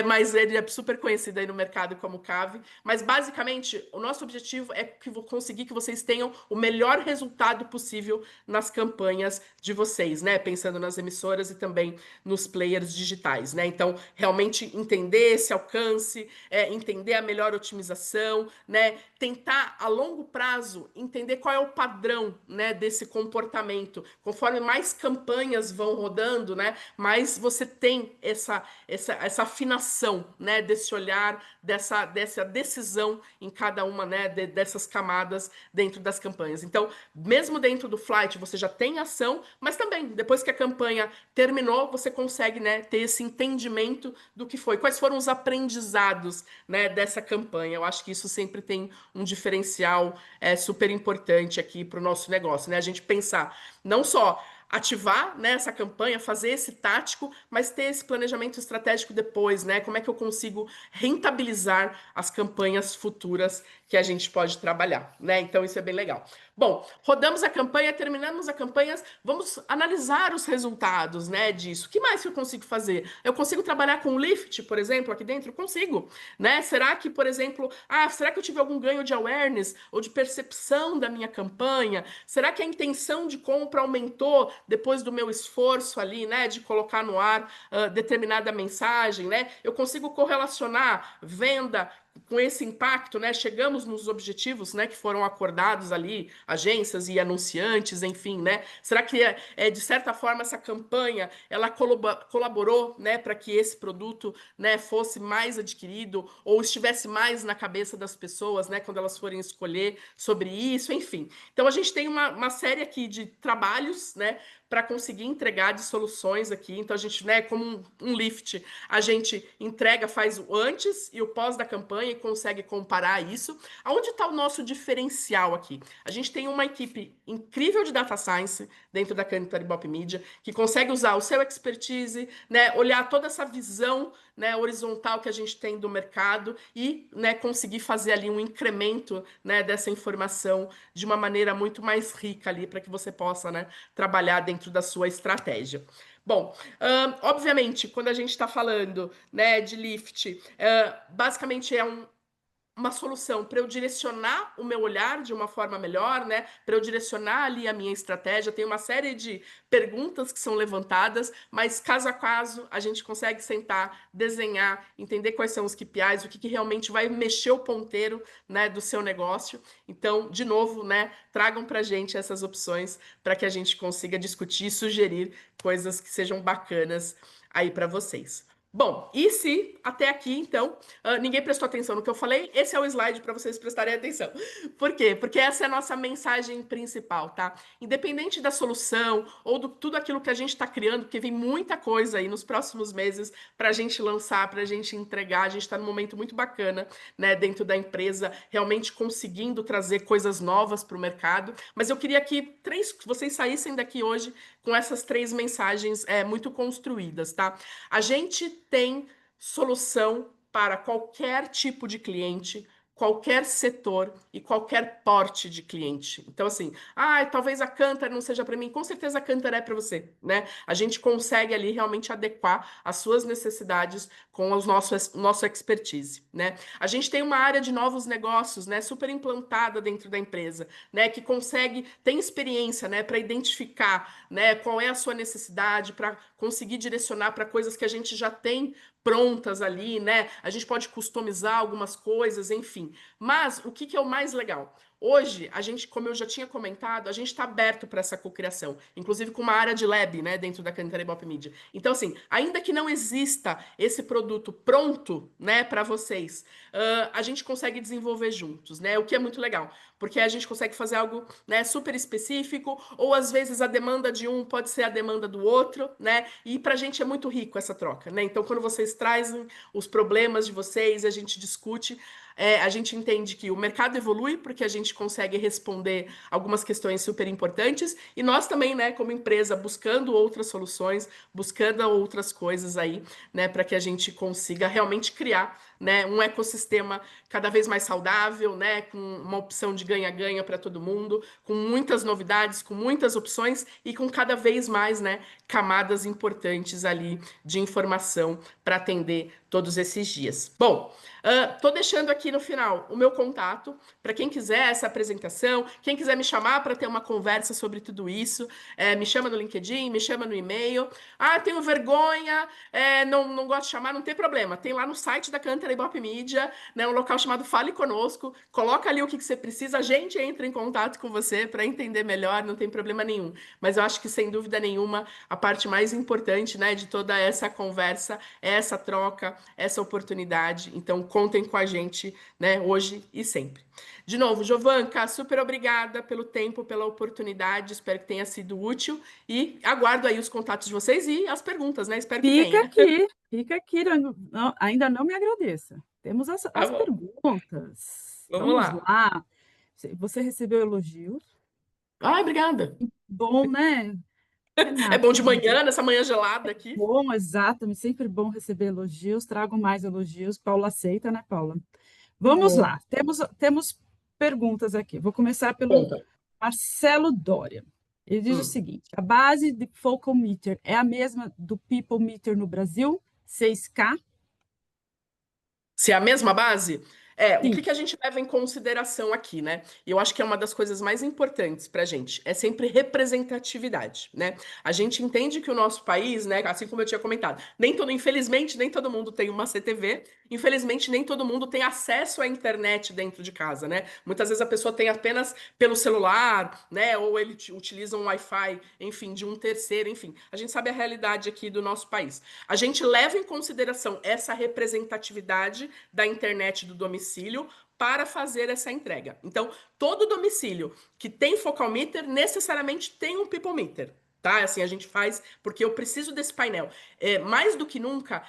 mas ele é super conhecido aí no mercado como CAV. Mas, basicamente, o nosso objetivo é conseguir que vocês tenham o melhor resultado possível nas campanhas de vocês, né? Pensando nas emissoras e também nos players digitais, né? Então, realmente entender esse alcance, entender a melhor otimização, né? Tentar, a longo prazo, entender qual é o padrão, né, desse comportamento. Conforme mais campanhas vão rodando, né, mais você tem essa afinação, né, desse olhar, dessa decisão em cada uma, né, dessas camadas dentro das campanhas. Então, mesmo dentro do Flight, você já tem ação, mas também, depois que a campanha terminou, você consegue, né, ter esse entendimento do que foi, quais foram os aprendizados, né, dessa campanha. Eu acho que isso sempre tem um diferencial super importante aqui para o nosso negócio, né? A gente pensar não só ativar, né, essa campanha, fazer esse tático, mas ter esse planejamento estratégico depois, né? Como é que eu consigo rentabilizar as campanhas futuras que a gente pode trabalhar, né? Então isso é bem legal. Bom, rodamos a campanha, terminamos a campanha, vamos analisar os resultados, né, disso. O que mais que eu consigo fazer? Eu consigo trabalhar com lift, por exemplo, aqui dentro? Consigo, né? Será que, por exemplo, será que eu tive algum ganho de awareness ou de percepção da minha campanha? Será que a intenção de compra aumentou depois do meu esforço ali, né, de colocar no ar determinada mensagem, né? Eu consigo correlacionar venda com esse impacto, né? Chegamos nos objetivos, né, que foram acordados ali, agências e anunciantes, enfim, né? Será que de certa forma essa campanha ela colaborou, né, para que esse produto, né, fosse mais adquirido ou estivesse mais na cabeça das pessoas, né, quando elas forem escolher sobre isso, enfim. Então a gente tem uma série aqui de trabalhos, né, para conseguir entregar de soluções aqui. Então a gente, né, como um lift, a gente entrega, faz o antes e o pós da campanha e consegue comparar isso. Aonde está o nosso diferencial aqui? A gente tem uma equipe incrível de data science dentro da Cantor Ibope Media, que consegue usar o seu expertise, né, olhar toda essa visão, né, horizontal que a gente tem do mercado e, né, conseguir fazer ali um incremento, né, dessa informação de uma maneira muito mais rica ali para que você possa, né, trabalhar dentro da sua estratégia. Bom, obviamente, quando a gente está falando, né, de lift, basicamente é uma solução para eu direcionar o meu olhar de uma forma melhor, né? Para eu direcionar ali a minha estratégia. Tem uma série de perguntas que são levantadas, mas caso a caso a gente consegue sentar, desenhar, entender quais são os KPIs, o que realmente vai mexer o ponteiro, né, do seu negócio. Então, de novo, né, tragam para a gente essas opções para que a gente consiga discutir e sugerir coisas que sejam bacanas aí para vocês. Bom, e se até aqui, então, ninguém prestou atenção no que eu falei, esse é o slide para vocês prestarem atenção. Por quê? Porque essa é a nossa mensagem principal, tá? Independente da solução ou do tudo aquilo que a gente está criando, porque vem muita coisa aí nos próximos meses para a gente lançar, para a gente entregar, a gente está num momento muito bacana, né, dentro da empresa, realmente conseguindo trazer coisas novas para o mercado. Mas eu queria que vocês saíssem daqui hoje com essas 3 mensagens muito construídas, tá? A gente tem solução para qualquer tipo de cliente, qualquer setor e qualquer porte de cliente. Então, assim, talvez a Cantor não seja para mim. Com certeza a Cantor é para você, né? A gente consegue ali realmente adequar as suas necessidades com o nosso expertise, né? A gente tem uma área de novos negócios, né, super implantada dentro da empresa, né, que tem experiência, né, para identificar, né, qual é a sua necessidade, para conseguir direcionar para coisas que a gente já tem prontas ali, né? A gente pode customizar algumas coisas, enfim. Mas o que é o mais legal? Hoje, a gente, como eu já tinha comentado, a gente está aberto para essa cocriação, inclusive com uma área de lab, né, dentro da Cantor Ibope Media. Então, assim, ainda que não exista esse produto pronto, né, para vocês, a gente consegue desenvolver juntos, né, o que é muito legal, porque a gente consegue fazer algo, né, super específico, ou às vezes a demanda de um pode ser a demanda do outro, né, e para a gente é muito rico essa troca, né. Então, quando vocês trazem os problemas de vocês, a gente discute, a gente entende que o mercado evolui porque a gente consegue responder algumas questões super importantes e nós também, né, como empresa, buscando outras soluções, buscando outras coisas aí, né, para que a gente consiga realmente criar, né, um ecossistema cada vez mais saudável, né, com uma opção de ganha-ganha para todo mundo, com muitas novidades, com muitas opções e com cada vez mais, né, camadas importantes ali de informação para atender todos esses dias. Bom, tô deixando aqui no final o meu contato para quem quiser essa apresentação, quem quiser me chamar para ter uma conversa sobre tudo isso, me chama no LinkedIn, me chama no e-mail. Ah, tenho vergonha, não gosto de chamar, não tem problema. Tem lá no site da Cantar Ibope Mídia, né, um local chamado Fale Conosco. Coloca ali o que você precisa, a gente entra em contato com você para entender melhor, não tem problema nenhum. Mas eu acho que, sem dúvida nenhuma, a parte mais importante, né, de toda essa conversa é essa troca, essa oportunidade. Então, contem com a gente, né, hoje e sempre. De novo, Jovanka, super obrigada pelo tempo, pela oportunidade. Espero que tenha sido útil e aguardo aí os contatos de vocês e as perguntas, né? Espero que tenha. Fica aqui, ainda não me agradeça. Temos Tá as bom, perguntas. vamos Vamos lá. lá. Você recebeu elogios? Ai, obrigada. Bom, né, É Renato? bom de manhã, nessa manhã gelada aqui. Bom, exatamente. Sempre bom receber elogios. Trago mais elogios. Paula aceita, né, Paula? Que Vamos bom. lá. Temos perguntas aqui. Vou começar pelo Conta. Marcelo Doria. Ele diz o Hum. seguinte: a base de Focal Meter é a mesma do People Meter no Brasil? 6K? Se é a mesma base? O que Sim. que a gente leva em consideração aqui, né? E eu acho que é uma das coisas mais importantes para a gente, é sempre representatividade, né? A gente entende que o nosso país, né, assim como eu tinha comentado, infelizmente, nem todo mundo tem uma CTV, infelizmente, nem todo mundo tem acesso à internet dentro de casa, né? Muitas vezes a pessoa tem apenas pelo celular, né? Ou ele utiliza um Wi-Fi, enfim, de um terceiro, enfim. A gente sabe a realidade aqui do nosso país. A gente leva em consideração essa representatividade da internet do domicílio para fazer essa entrega. Então, todo domicílio que tem focal meter necessariamente tem um people meter. Tá? Assim a gente faz porque eu preciso desse painel. Mais do que nunca,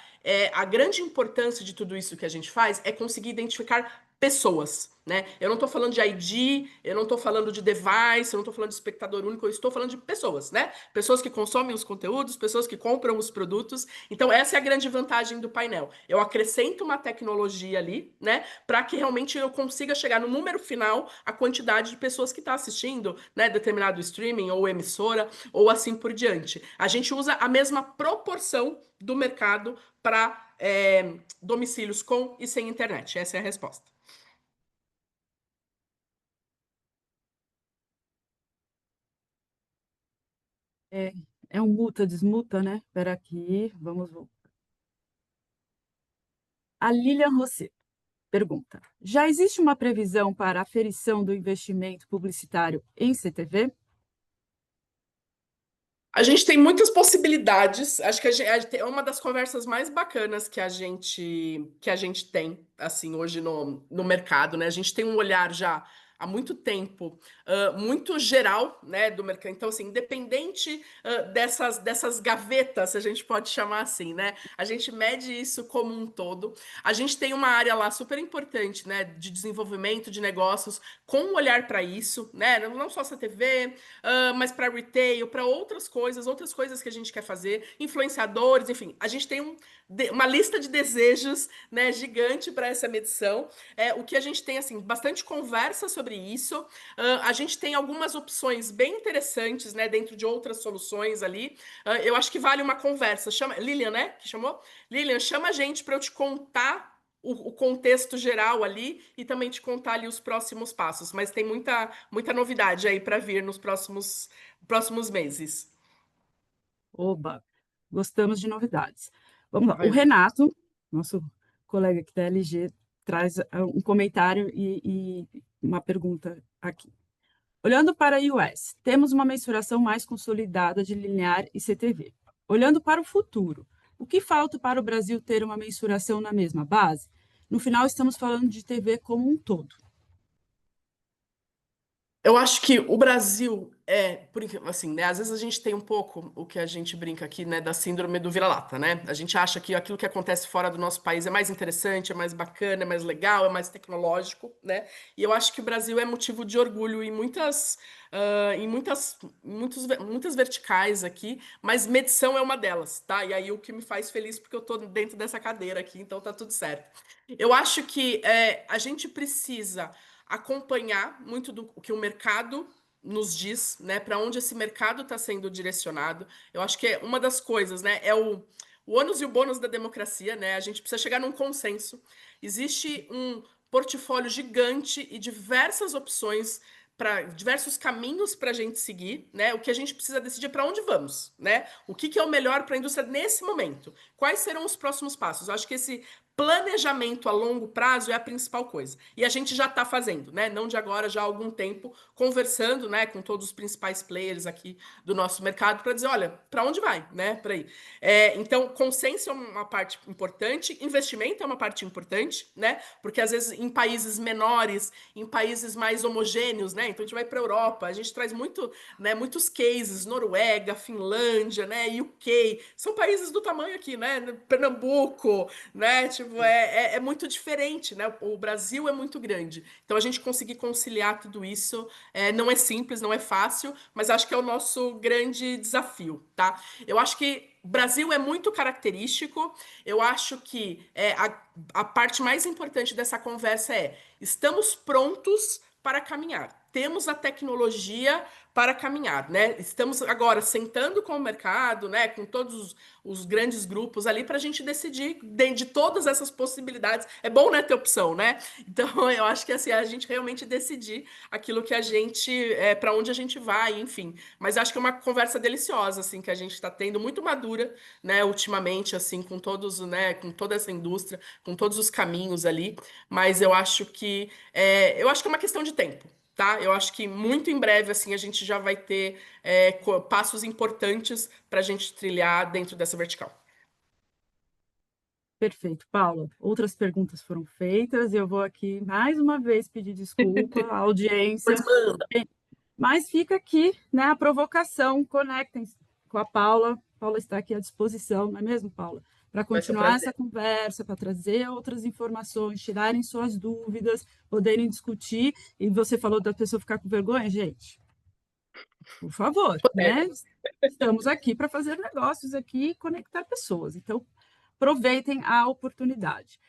a grande importância de tudo isso que a gente faz é conseguir identificar pessoas, né? Eu não estou falando de ID, eu não estou falando de device, eu não estou falando de espectador único, eu estou falando de pessoas, né? Pessoas que consomem os conteúdos, pessoas que compram os produtos. Então, essa é a grande vantagem do painel. Eu acrescento uma tecnologia ali, né? Para que realmente eu consiga chegar no número final, a quantidade de pessoas que está assistindo, né? Determinado streaming ou emissora, ou assim por diante. A gente usa a mesma proporção do mercado para domicílios com e sem internet. Essa é a resposta. É um multa, desmuta, né? Espera aqui, vamos voltar. A Lilian Rosset pergunta: já existe uma previsão para a aferição do investimento publicitário em CTV? A gente tem muitas possibilidades. Acho que é uma das conversas mais bacanas que a gente tem assim hoje no mercado, né? A gente tem um olhar já há muito tempo muito geral, né, do mercado. Então, assim, independente dessas gavetas, se a gente pode chamar assim, né? A gente mede isso como um todo. A gente tem uma área lá super importante, né, de desenvolvimento de negócios com um olhar para isso, né? Não só essa TV, mas para retail, para outras coisas que a gente quer fazer, influenciadores, enfim, a gente tem uma lista de desejos, né, gigante para essa medição. O que a gente tem, assim, bastante conversa sobre isso. A gente tem algumas opções bem interessantes, né, dentro de outras soluções ali. Eu acho que vale uma conversa. Lilian, né, que chamou? Lilian, chama a gente para eu te contar o contexto geral ali e também te contar ali os próximos passos. Mas tem muita novidade aí para vir nos próximos meses. Oba, gostamos de novidades. Vamos lá. O Vai lá. Renato, nosso colega aqui da LG, traz um comentário e uma pergunta aqui. Olhando para a iOS, temos uma mensuração mais consolidada de linear e CTV. Olhando para o futuro, o que falta para o Brasil ter uma mensuração na mesma base? No final, estamos falando de TV como um todo. Eu acho que o Brasil assim, né? Às vezes a gente tem um pouco o que a gente brinca aqui, né, da síndrome do vira-lata, né? A gente acha que aquilo que acontece fora do nosso país é mais interessante, é mais bacana, é mais legal, é mais tecnológico, né? E eu acho que o Brasil é motivo de orgulho em muitas verticais aqui, mas medição é uma delas, tá? E aí o que me faz feliz porque eu tô dentro dessa cadeira aqui, então tá tudo certo. Eu acho que a gente precisa acompanhar muito do que o mercado nos diz, né, para onde esse mercado está sendo direcionado. Eu acho que é uma das coisas, né, é o ônus e o bônus da democracia, né? A gente precisa chegar num consenso. Existe um portfólio gigante e diversas opções para diversos caminhos para a gente seguir, né? O que a gente precisa decidir para onde vamos, né? O que é o melhor para a indústria nesse momento? Quais serão os próximos passos? Eu acho que esse planejamento a longo prazo é a principal coisa. E a gente já está fazendo, né? Não de agora, já há algum tempo, conversando, né, com todos os principais players aqui do nosso mercado para dizer, olha, para onde vai, né? Para aí. Então, consenso é uma parte importante, investimento é uma parte importante, né? Porque às vezes em países menores, em países mais homogêneos, né? Então a gente vai para a Europa, a gente traz muito, né, muitos cases, Noruega, Finlândia, né, UK, são países do tamanho aqui, né? Pernambuco, né? Tipo, é muito diferente, né? O Brasil é muito grande. Então, a gente conseguir conciliar tudo isso não é simples, não é fácil, mas acho que é o nosso grande desafio, tá? Eu acho que o Brasil é muito característico. Eu acho que a parte mais importante dessa conversa estamos prontos para caminhar. Temos a tecnologia para caminhar, né? Estamos agora sentando com o mercado, né? Com todos os grandes grupos ali para a gente decidir de todas essas possibilidades. É bom, né, ter opção, né? Então, eu acho que assim, a gente realmente decidir aquilo que a gente, para onde a gente vai, enfim. Mas acho que é uma conversa deliciosa, assim, que a gente está tendo, muito madura, né, ultimamente, assim, com todos, né, com toda essa indústria, com todos os caminhos ali. Mas eu acho que é uma questão de tempo. Tá? Eu acho que muito em breve assim a gente já vai ter passos importantes para a gente trilhar dentro dessa vertical. Perfeito, Paula. Outras perguntas foram feitas. Eu vou aqui mais uma vez pedir desculpa à Pois audiência, manda. mas fica aqui, né, a provocação. Conectem-se com a Paula. Paula está aqui à disposição, não é mesmo, Paula? Para Vai ser um continuar prazer. essa conversa, para trazer outras informações, tirarem suas dúvidas, poderem discutir. E você falou da pessoa ficar com vergonha, gente. Por favor, né? Estamos aqui para fazer negócios aqui e conectar pessoas. Então, aproveitem a oportunidade.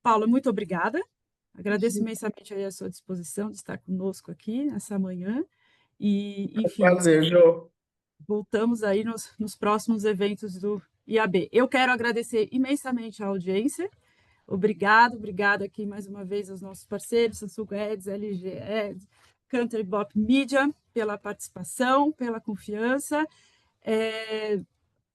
Paula, muito obrigada. Agradeço imensamente aí a sua disposição de estar conosco aqui nessa manhã. E, enfim, Prazer, Jô. voltamos aí nos próximos eventos do IAB. Eu quero agradecer imensamente a audiência. Obrigada aqui mais uma vez aos nossos parceiros, Samsung Ads, LG Ads, Country Bop Media, pela participação, pela confiança.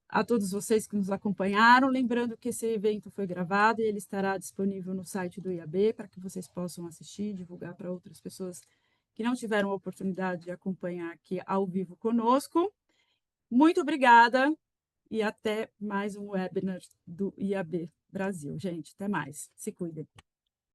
A todos vocês que nos acompanharam, lembrando que esse evento foi gravado e ele estará disponível no site do IAB para que vocês possam assistir, divulgar para outras pessoas que não tiveram a oportunidade de acompanhar aqui ao vivo conosco. Muito obrigada e até mais um webinar do IAB Brasil. Gente, até mais. Se cuidem.